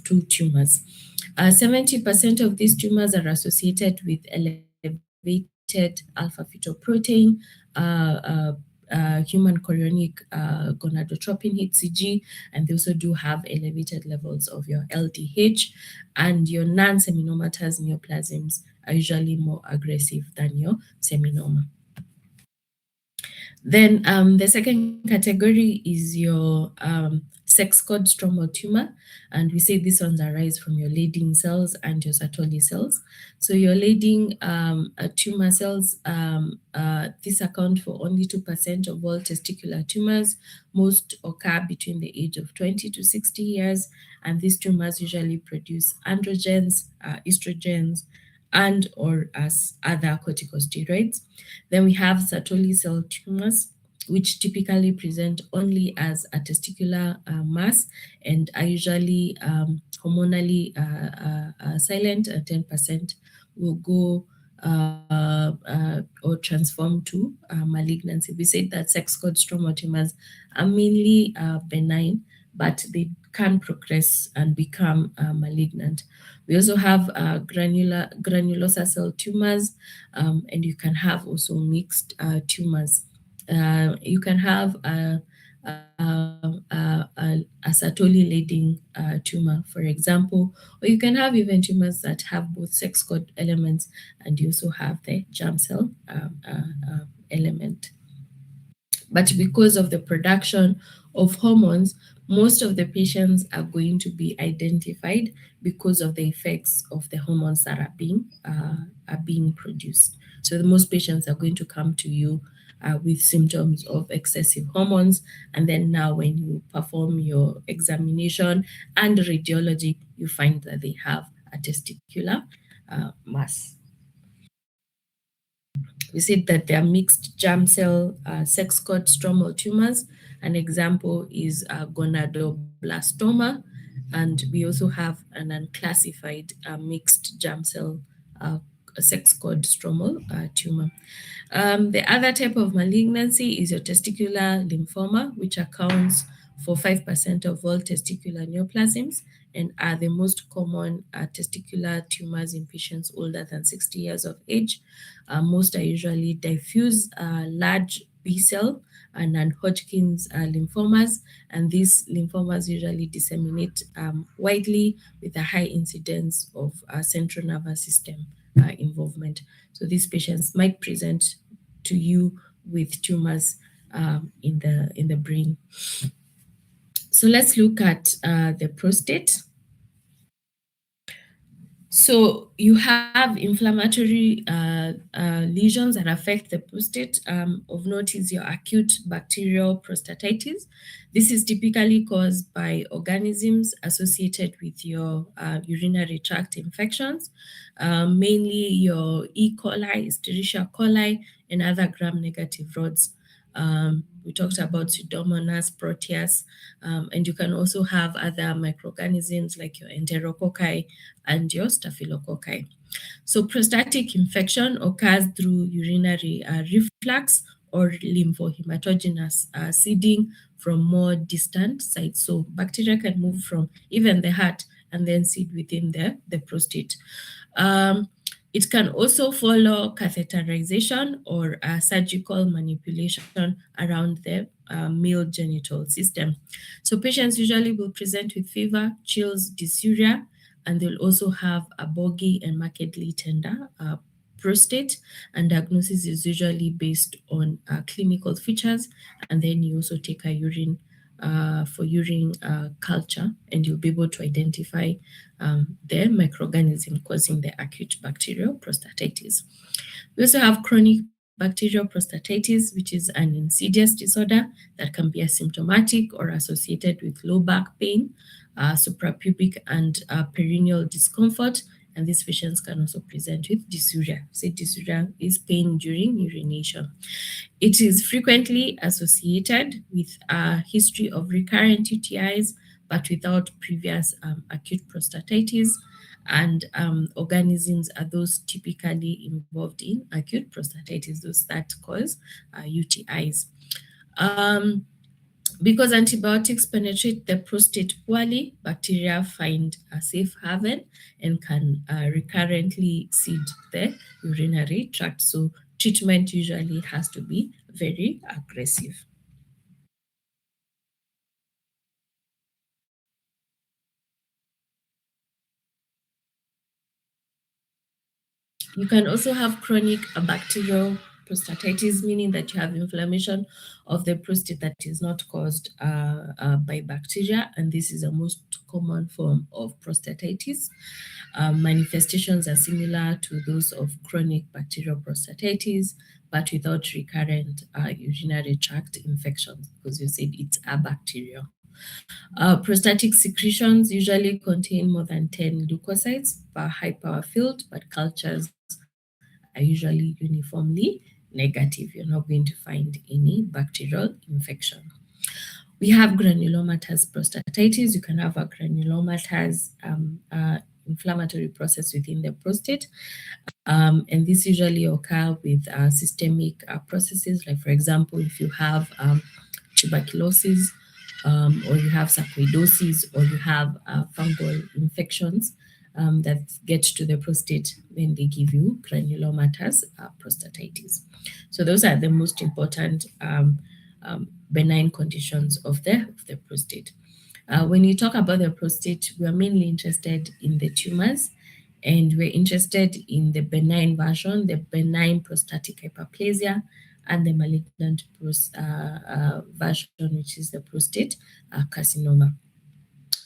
two tumors. 70% of these tumors are associated with elevated alpha fetoprotein, human chorionic gonadotropin HCG, and they also do have elevated levels of your LDH. And your non-seminomatous neoplasms are usually more aggressive than your seminoma. Then the second category is your sex cord stromal tumor, and we say these ones arise from your Leydig cells and your Sertoli cells. So your Leydig tumor cells, this account for only 2% of all testicular tumors. Most occur between the age of 20 to 60 years, and these tumors usually produce androgens, estrogens, and or as other corticosteroids. Then we have Sertoli cell tumors, which typically present only as a testicular mass and are usually hormonally silent, and 10% will go or transform to malignancy. We said that sex cord stromal tumors are mainly benign, but they can progress and become malignant. We also have granulosa cell tumors, and you can have also mixed tumors. You can have a Sertoli Leydig tumor, for example, or you can have even tumors that have both sex cord elements and you also have the germ cell element. But because of the production of hormones, most of the patients are going to be identified because of the effects of the hormones that are being produced. So most patients are going to come to you with symptoms of excessive hormones, and then now when you perform your examination and radiology, you find that they have a testicular mass. We said that they are mixed germ cell sex cord stromal tumors. An example is gonadoblastoma, and we also have an unclassified mixed germ cell sex cord stromal tumor. The other type of malignancy is your testicular lymphoma, which accounts for 5% of all testicular neoplasms and are the most common testicular tumors in patients older than 60 years of age. Most are usually diffuse large B cell and non-Hodgkin's lymphomas, and these lymphomas usually disseminate widely with a high incidence of central nervous system involvement. So these patients might present to you with tumors in the brain. So let's look at the prostate. So you have inflammatory lesions that affect the prostate. Of note is your acute bacterial prostatitis. This is typically caused by organisms associated with your urinary tract infections, mainly your E. coli, Escherichia coli, and other gram-negative rods. We talked about Pseudomonas, Proteus, and you can also have other microorganisms like your enterococci and your staphylococci. So prostatic infection occurs through urinary reflux or lymphohematogenous seeding from more distant sites. So bacteria can move from even the heart and then seed within the prostate. It can also follow catheterization or surgical manipulation around the male genital system. So patients usually will present with fever, chills, dysuria, and they'll also have a boggy and markedly tender prostate, and diagnosis is usually based on clinical features, and then you also take a urine for urine culture, and you'll be able to identify the microorganism causing the acute bacterial prostatitis. We also have chronic bacterial prostatitis, which is an insidious disorder that can be asymptomatic or associated with low back pain, suprapubic and perineal discomfort, and these patients can also present with dysuria. So dysuria is pain during urination. It is frequently associated with a history of recurrent UTIs, but without previous acute prostatitis. And organisms are those typically involved in acute prostatitis, those that cause UTIs. Because antibiotics penetrate the prostate poorly, bacteria find a safe haven and can recurrently seed the urinary tract. So treatment usually has to be very aggressive. You can also have chronic bacterial prostatitis, meaning that you have inflammation of the prostate that is not caused by bacteria, and this is a most common form of prostatitis. Manifestations are similar to those of chronic bacterial prostatitis, but without recurrent urinary tract infections, because you said it's a bacterial. Prostatic secretions usually contain more than 10 leukocytes per high power field, but cultures are usually uniformly negative. You're not going to find any bacterial infection. We have granulomatous prostatitis. You can have a granulomatous inflammatory process within the prostate. And this usually occur with systemic processes, like, for example, if you have tuberculosis, or you have sarcoidosis, or you have fungal infections that get to the prostate, then they give you granulomatous prostatitis. So those are the most important benign conditions of the prostate. When you talk about the prostate, we are mainly interested in the tumors, and we're interested in the benign version, the benign prostatic hyperplasia, and the malignant version, which is the prostate carcinoma.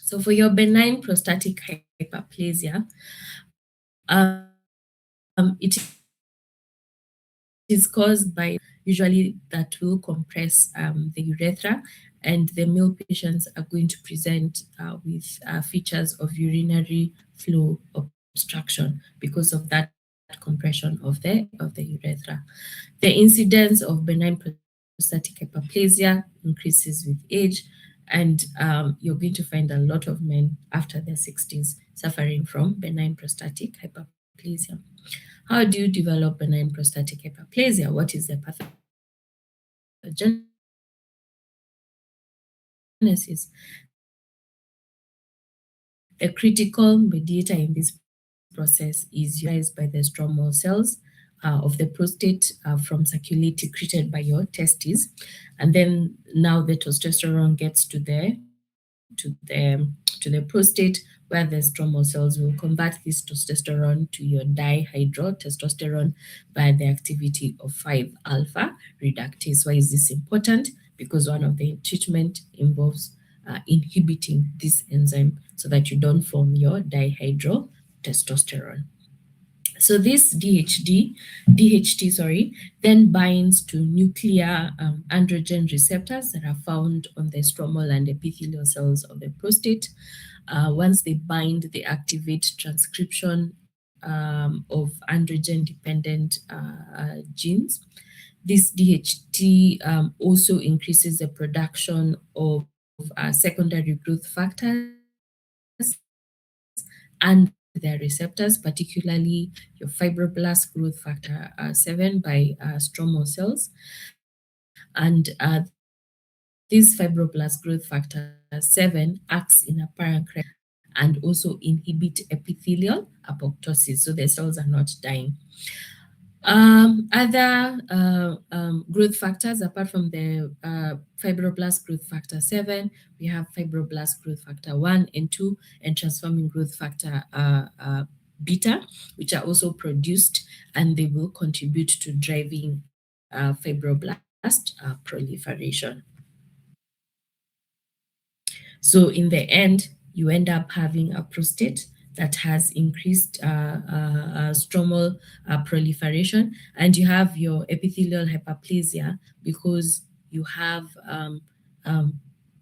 So for your benign prostatic hyperplasia, it is caused by usually that will compress the urethra, and the male patients are going to present with features of urinary flow obstruction because of that compression of the urethra. The incidence of benign prostatic hyperplasia increases with age, and you're going to find a lot of men after their 60s suffering from benign prostatic hyperplasia. How do you develop benign prostatic hyperplasia? What is the pathogenesis? The critical mediator in this process is utilized by the stromal cells of the prostate from secreted by your testes, and then now the testosterone gets to the prostate, where the stromal cells will convert this testosterone to your dihydrotestosterone by the activity of 5-alpha reductase. Why is this important? Because one of the treatment involves inhibiting this enzyme so that you don't form your dihydrotestosterone. So this DHT, then binds to nuclear androgen receptors that are found on the stromal and epithelial cells of the prostate. Once they bind, they activate transcription of androgen-dependent genes. This DHT also increases the production of secondary growth factors and their receptors, particularly your fibroblast growth factor 7 by stromal cells. And this fibroblast growth factor 7 acts in a parenchyma and also inhibit epithelial apoptosis, so the cells are not dying. Other growth factors, apart from the fibroblast growth factor 7, we have fibroblast growth factor 1 and 2, and transforming growth factor beta, which are also produced, and they will contribute to driving fibroblast proliferation. So in the end, you end up having a prostate that has increased stromal proliferation, and you have your epithelial hyperplasia because you have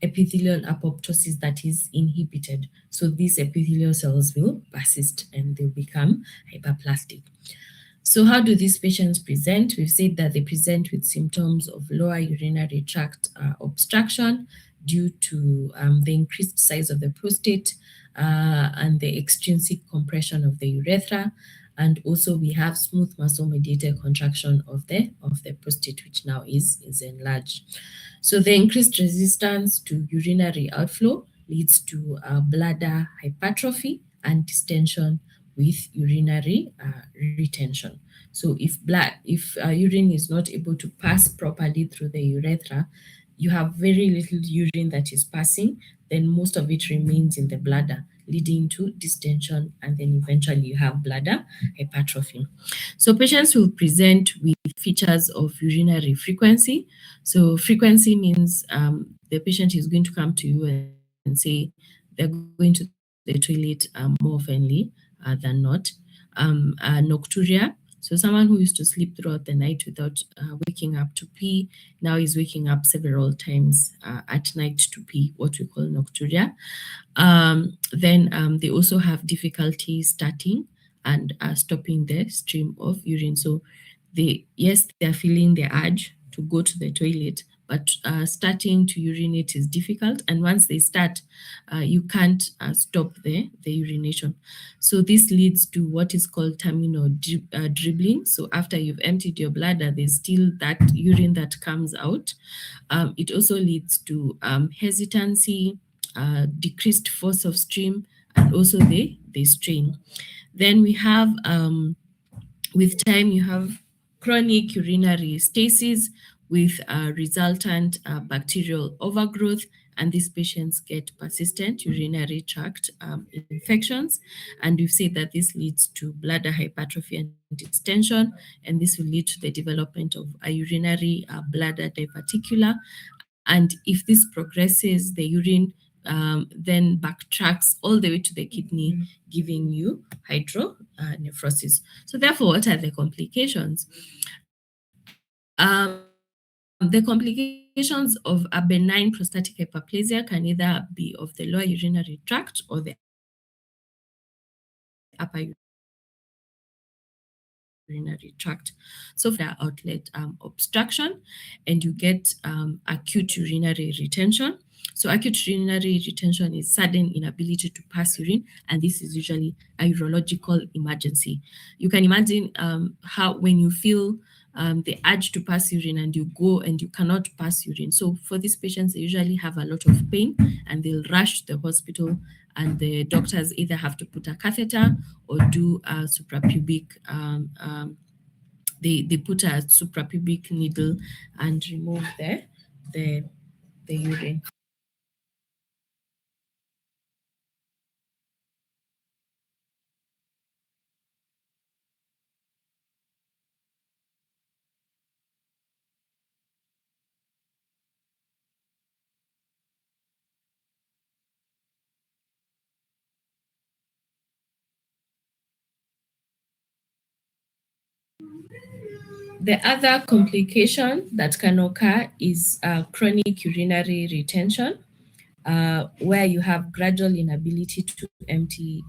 epithelial apoptosis that is inhibited. So these epithelial cells will persist and they'll become hyperplastic. So how do these patients present? We've said that they present with symptoms of lower urinary tract obstruction due to the increased size of the prostate and the extrinsic compression of the urethra. And also we have smooth muscle-mediated contraction of the prostate, which now is enlarged. So the increased resistance to urinary outflow leads to bladder hypertrophy and distension with urinary retention. So if urine is not able to pass properly through the urethra, you have very little urine that is passing, then most of it remains in the bladder, leading to distension, and then eventually you have bladder hypertrophy. So patients will present with features of urinary frequency. So frequency means the patient is going to come to you and say they're going to the toilet more oftenly than not. Nocturia, so someone who used to sleep throughout the night without waking up to pee, now is waking up several times at night to pee, what we call nocturia. Then they also have difficulty starting and stopping the stream of urine. So they're feeling the urge to go to the toilet, but starting to urinate is difficult. And once they start, you can't stop the urination. So this leads to what is called terminal dribbling. So after you've emptied your bladder, there's still that urine that comes out. It also leads to hesitancy, decreased force of stream, and also they strain. Then we have, with time, you have chronic urinary stasis with resultant bacterial overgrowth, and these patients get persistent urinary tract infections. And we've said that this leads to bladder hypertrophy and distension, and this will lead to the development of a urinary bladder diverticula. And if this progresses, the urine then backtracks all the way to the kidney, giving you hydronephrosis. So therefore, what are the complications? The complications of a benign prostatic hyperplasia can either be of the lower urinary tract or the upper urinary tract. So for the outlet obstruction, and you get acute urinary retention. So acute urinary retention is sudden inability to pass urine, and this is usually a urological emergency. You can imagine how when you feel the urge to pass urine and you go and you cannot pass urine. So for these patients, they usually have a lot of pain and they'll rush to the hospital, and the doctors either have to put a catheter or do a suprapubic they put a suprapubic needle and remove the the urine. The other complication that can occur is chronic urinary retention, where you have gradual inability to empty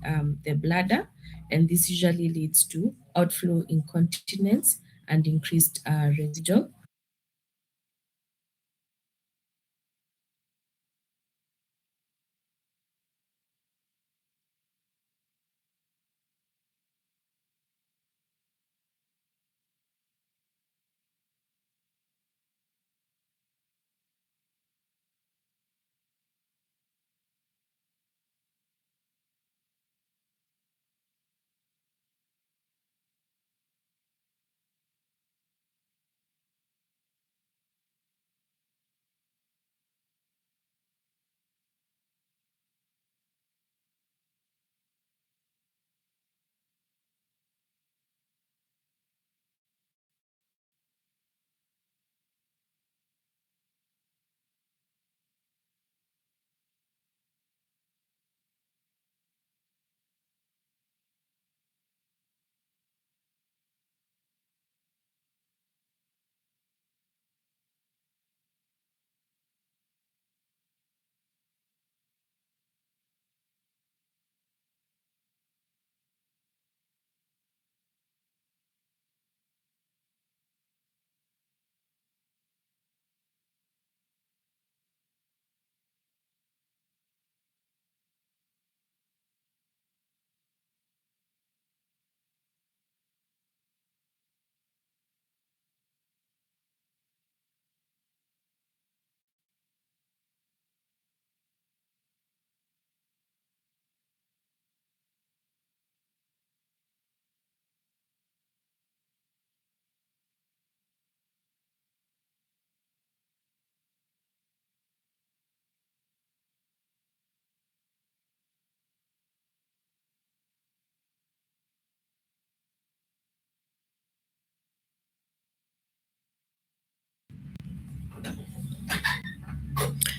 the bladder, and this usually leads to outflow incontinence and increased residual.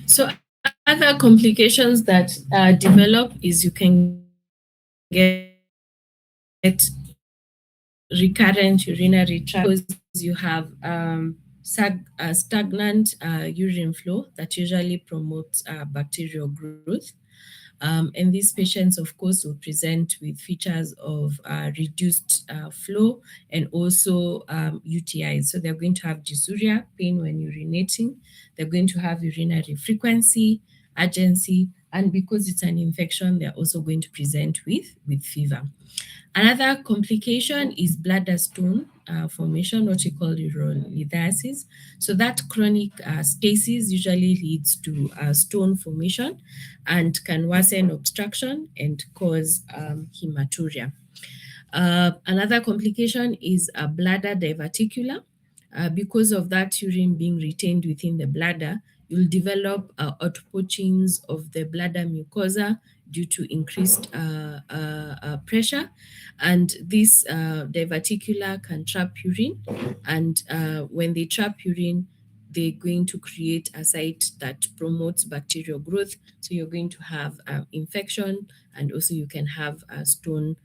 So other complications that develop is you can get recurrent urinary tract because you have stagnant urine flow that usually promotes bacterial growth. And these patients, of course, will present with features of reduced flow and also UTIs. So they're going to have dysuria, pain when urinating. They're going to have urinary frequency, urgency, and because it's an infection, they're also going to present with fever. Another complication is bladder stone formation, what we call urolithiasis. So that chronic stasis usually leads to stone formation and can worsen obstruction and cause hematuria. Another complication is a bladder diverticula. Because of that urine being retained within the bladder, you'll develop outpouchings of the bladder mucosa due to increased pressure. And this diverticula can trap urine. And when they trap urine, they're going to create a site that promotes bacterial growth. So you're going to have infection, and also you can have a stone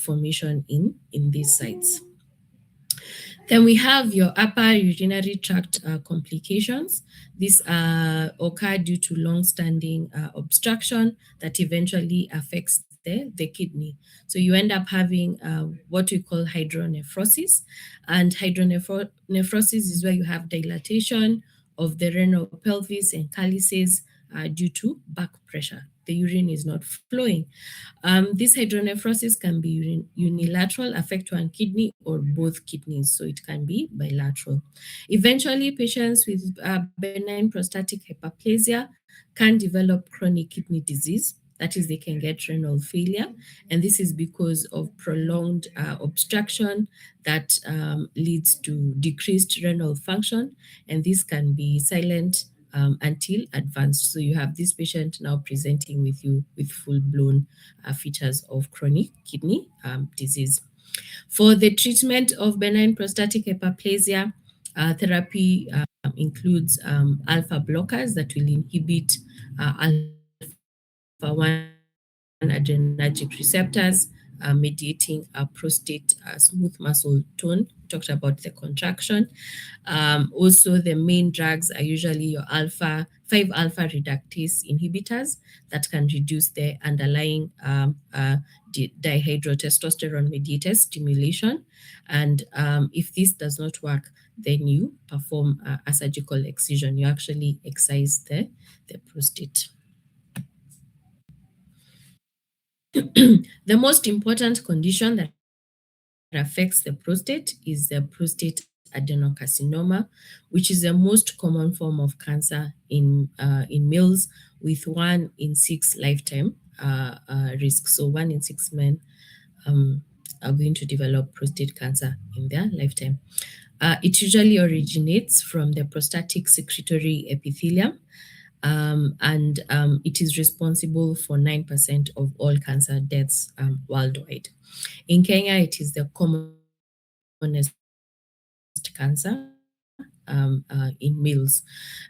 formation in these sites. Then we have your upper urinary tract complications. These occur due to long-standing obstruction that eventually affects the kidney. So you end up having what we call hydronephrosis. And hydronephrosis is where you have dilatation of the renal pelvis and calyces due to back pressure. The urine is not flowing. This hydronephrosis can be unilateral, affect one kidney or both kidneys, so it can be bilateral. Eventually, patients with benign prostatic hyperplasia can develop chronic kidney disease. That is, they can get renal failure, and this is because of prolonged obstruction that leads to decreased renal function, and this can be silent until advanced. So you have this patient now presenting with you with full-blown features of chronic kidney disease. For the treatment of benign prostatic hyperplasia, therapy includes alpha blockers that will inhibit alpha 1 adrenergic receptors, mediating prostate smooth muscle tone. We talked about the contraction. Also, the main drugs are usually your 5-alpha reductase inhibitors that can reduce the underlying dihydrotestosterone mediated stimulation. And if this does not work, then you perform a surgical excision. You actually excise the prostate. The most important condition that affects the prostate is the prostate adenocarcinoma, which is the most common form of cancer in males, with 1 in 6 lifetime risk. So 1 in 6 men are going to develop prostate cancer in their lifetime. It usually originates from the prostatic secretory epithelium, and it is responsible for 9% of all cancer deaths worldwide. In Kenya, it is the commonest cancer in males.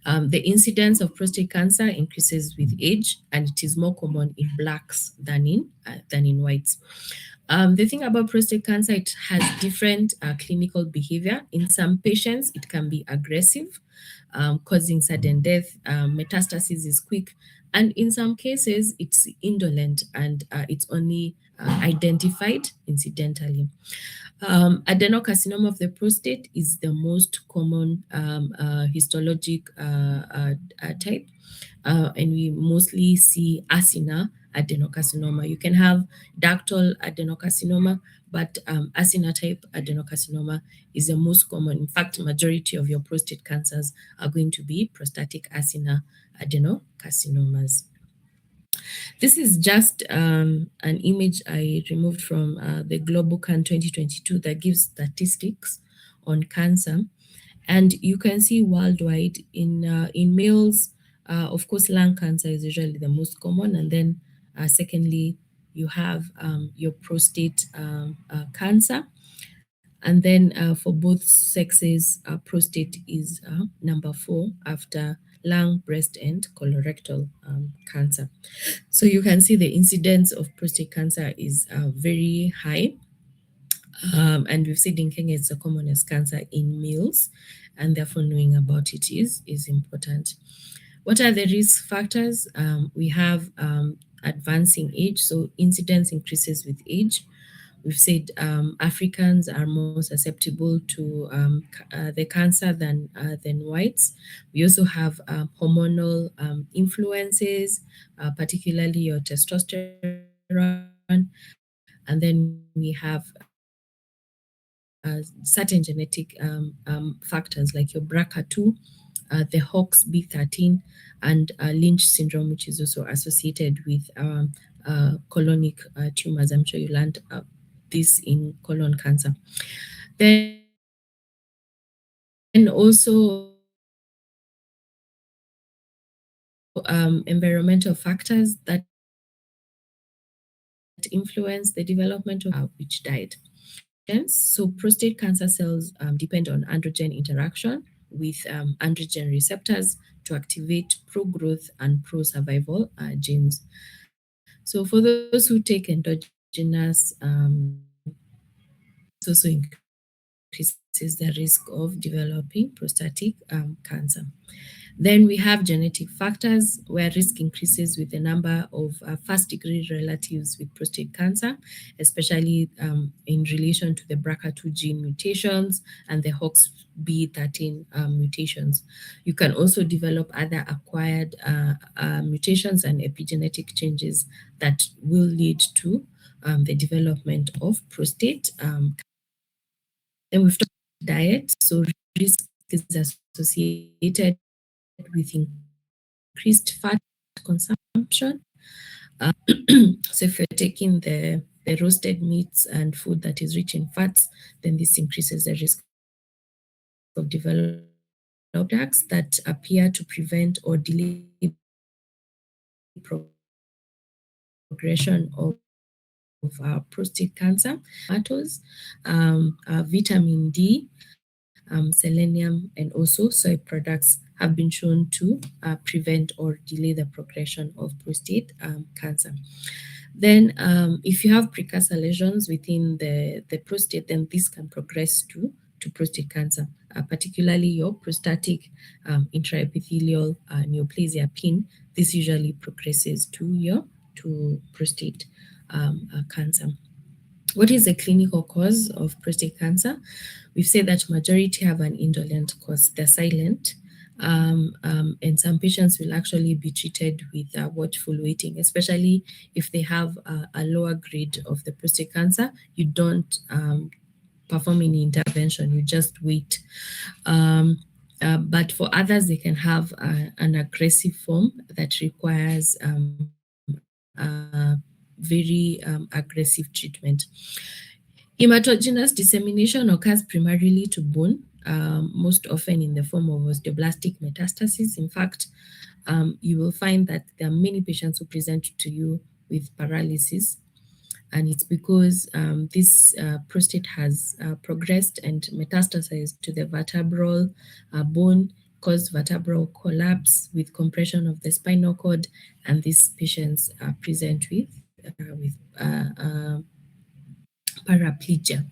The incidence of prostate cancer increases with age, and it is more common in blacks than in whites. The thing about prostate cancer, it has different clinical behavior. In some patients, it can be aggressive, causing sudden death. Metastasis is quick. And in some cases, it's indolent and it's only identified incidentally. Adenocarcinoma of the prostate is the most common histologic type, and we mostly see acinar adenocarcinoma. You can have ductal adenocarcinoma, but acinar type adenocarcinoma is the most common. In fact, majority of your prostate cancers are going to be prostatic acinar adenocarcinomas. This is just an image I removed from the GloboCan 2022 that gives statistics on cancer. And you can see worldwide in males, of course, lung cancer is usually the most common. And then secondly, you have your prostate cancer. And then for both sexes, prostate is number 4 after lung, breast, and colorectal cancer. So you can see the incidence of prostate cancer is very high. And we've said in Kenya it's the commonest cancer in males, and therefore knowing about it is important. What are the risk factors? We have advancing age, so incidence increases with age. We've said Africans are more susceptible to the cancer than whites. We also have hormonal influences, particularly your testosterone. And then we have certain genetic factors like your BRCA2, the HOX B13, and Lynch syndrome, which is also associated with colonic tumors. I'm sure you learned this in colon cancer. Then also environmental factors that influence the development of which diet. So prostate cancer cells depend on androgen interaction with androgen receptors to activate pro-growth and pro-survival genes. So for those who take endogenous, this also increases the risk of developing prostatic cancer. Then we have genetic factors where risk increases with the number of first-degree relatives with prostate cancer, especially in relation to the BRCA2 gene mutations and the HOXB13 mutations. You can also develop other acquired mutations and epigenetic changes that will lead to the development of prostate. Then we've talked about diet. So risk is associated with increased fat consumption. So if you're taking the roasted meats and food that is rich in fats, then this increases the risk of developing products that appear to prevent or delay progression of prostate cancer. Tomatoes, vitamin D, selenium, and also soy products have been shown to prevent or delay the progression of prostate cancer. Then if you have precursor lesions within the prostate, then this can progress to prostate cancer, particularly your prostatic intraepithelial neoplasia PIN. This usually progresses to prostate cancer. What is the clinical cause of prostate cancer? We've said that majority have an indolent cause, they're silent. And some patients will actually be treated with watchful waiting, especially if they have a lower grade of the prostate cancer. You don't perform any intervention, you just wait. But for others, they can have an aggressive form that requires very aggressive treatment. Hematogenous dissemination occurs primarily to bone, most often in the form of osteoblastic metastasis. In fact, you will find that there are many patients who present to you with paralysis, and it's because this prostate has progressed and metastasized to the vertebral bone, caused vertebral collapse with compression of the spinal cord, and these patients present with paraplegia.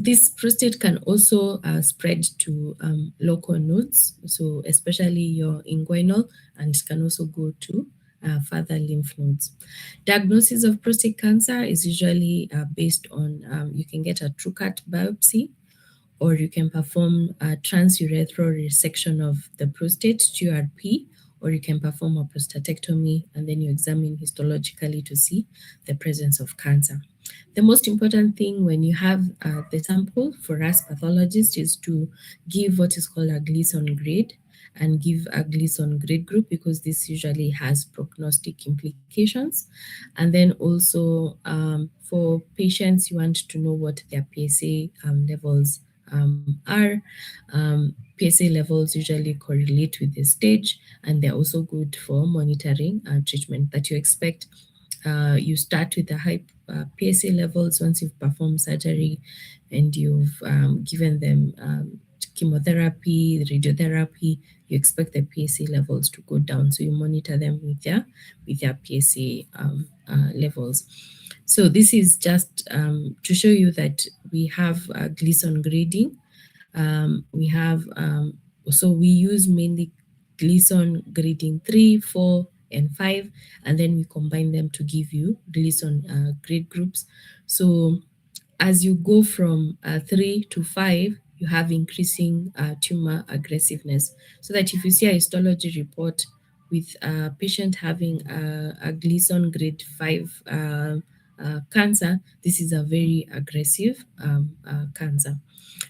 This prostate can also spread to local nodes, so especially your inguinal, and can also go to further lymph nodes. Diagnosis of prostate cancer is usually based on, you can get a true cut biopsy, or you can perform a transurethral resection of the prostate, TURP, or you can perform a prostatectomy and then you examine histologically to see the presence of cancer. The most important thing when you have the sample for us pathologists is to give what is called a Gleason grade and give a Gleason grade group, because this usually has prognostic implications. And then also for patients, you want to know what their PSA levels are. PSA levels usually correlate with the stage, and they're also good for monitoring treatment that you expect. You start with the high PSA levels once you've performed surgery and you've given them chemotherapy, radiotherapy. You expect the PSA levels to go down, so you monitor them with their PSA levels. So this is just to show you that we have Gleason grading. We have so we use mainly Gleason grading 3, 4, and 5, and then we combine them to give you Gleason grade groups. So as you go from 3 to 5, you have increasing tumor aggressiveness. So that if you see a histology report with a patient having a Gleason grade 5 cancer, this is a very aggressive cancer.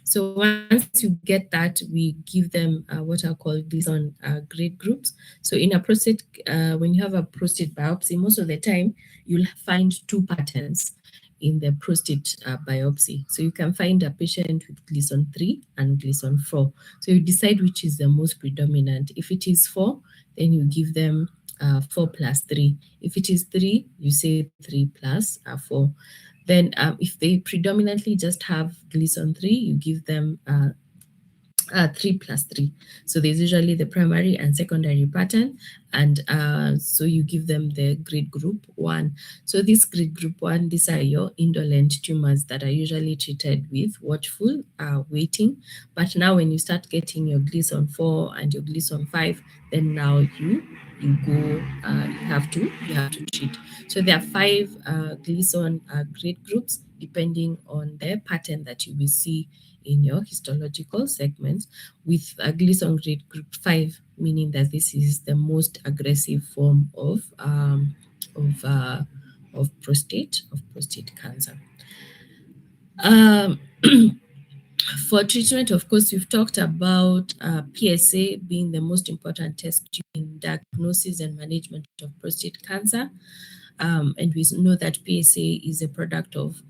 So once you get that, we give them what are called Gleason grade groups. So in a prostate, when you have a prostate biopsy, most of the time you'll find two patterns in the prostate biopsy. So you can find a patient with Gleason 3 and Gleason 4. So you decide which is the most predominant. If it is 4, then you give them 4 plus 3. If it is 3, you say 3 plus 4. Then if they predominantly just have Gleason 3, you give them 3 plus 3. So there's usually the primary and secondary pattern, and so you give them the grade group 1. So this grade group 1, these are your indolent tumors that are usually treated with watchful waiting. But now when you start getting your Gleason 4 and your Gleason 5, then now you go you have to treat. So there are 5 Gleason grade groups depending on the pattern that you will see in your histological segments, with a Gleason grade group 5, meaning that this is the most aggressive form of uh, prostate cancer. Um, for treatment, of course, we've talked about PSA being the most important test in diagnosis and management of prostate cancer. And we know that PSA is a product of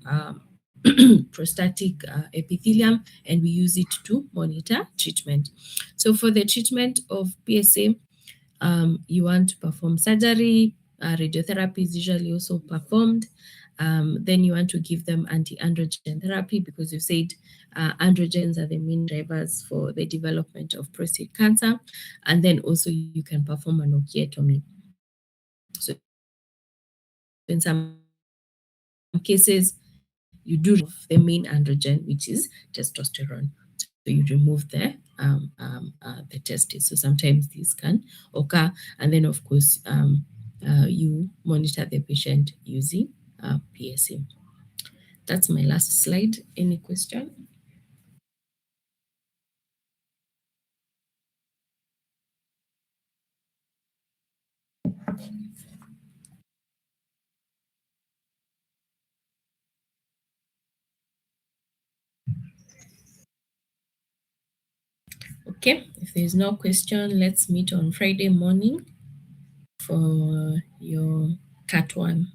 prostatic epithelium, and we use it to monitor treatment. So for the treatment of PSA, you want to perform surgery, radiotherapy is usually also performed. Then you want to give them anti-androgen therapy, because you said androgens are the main drivers for the development of prostate cancer. And then also you can perform an osteotomy. So in some cases, you do remove the main androgen, which is testosterone. So you remove the testes. So sometimes these can occur, and then of course you monitor the patient using PSA. That's my last slide. Any question? Okay, if there's no question, let's meet on Friday morning for your cat one.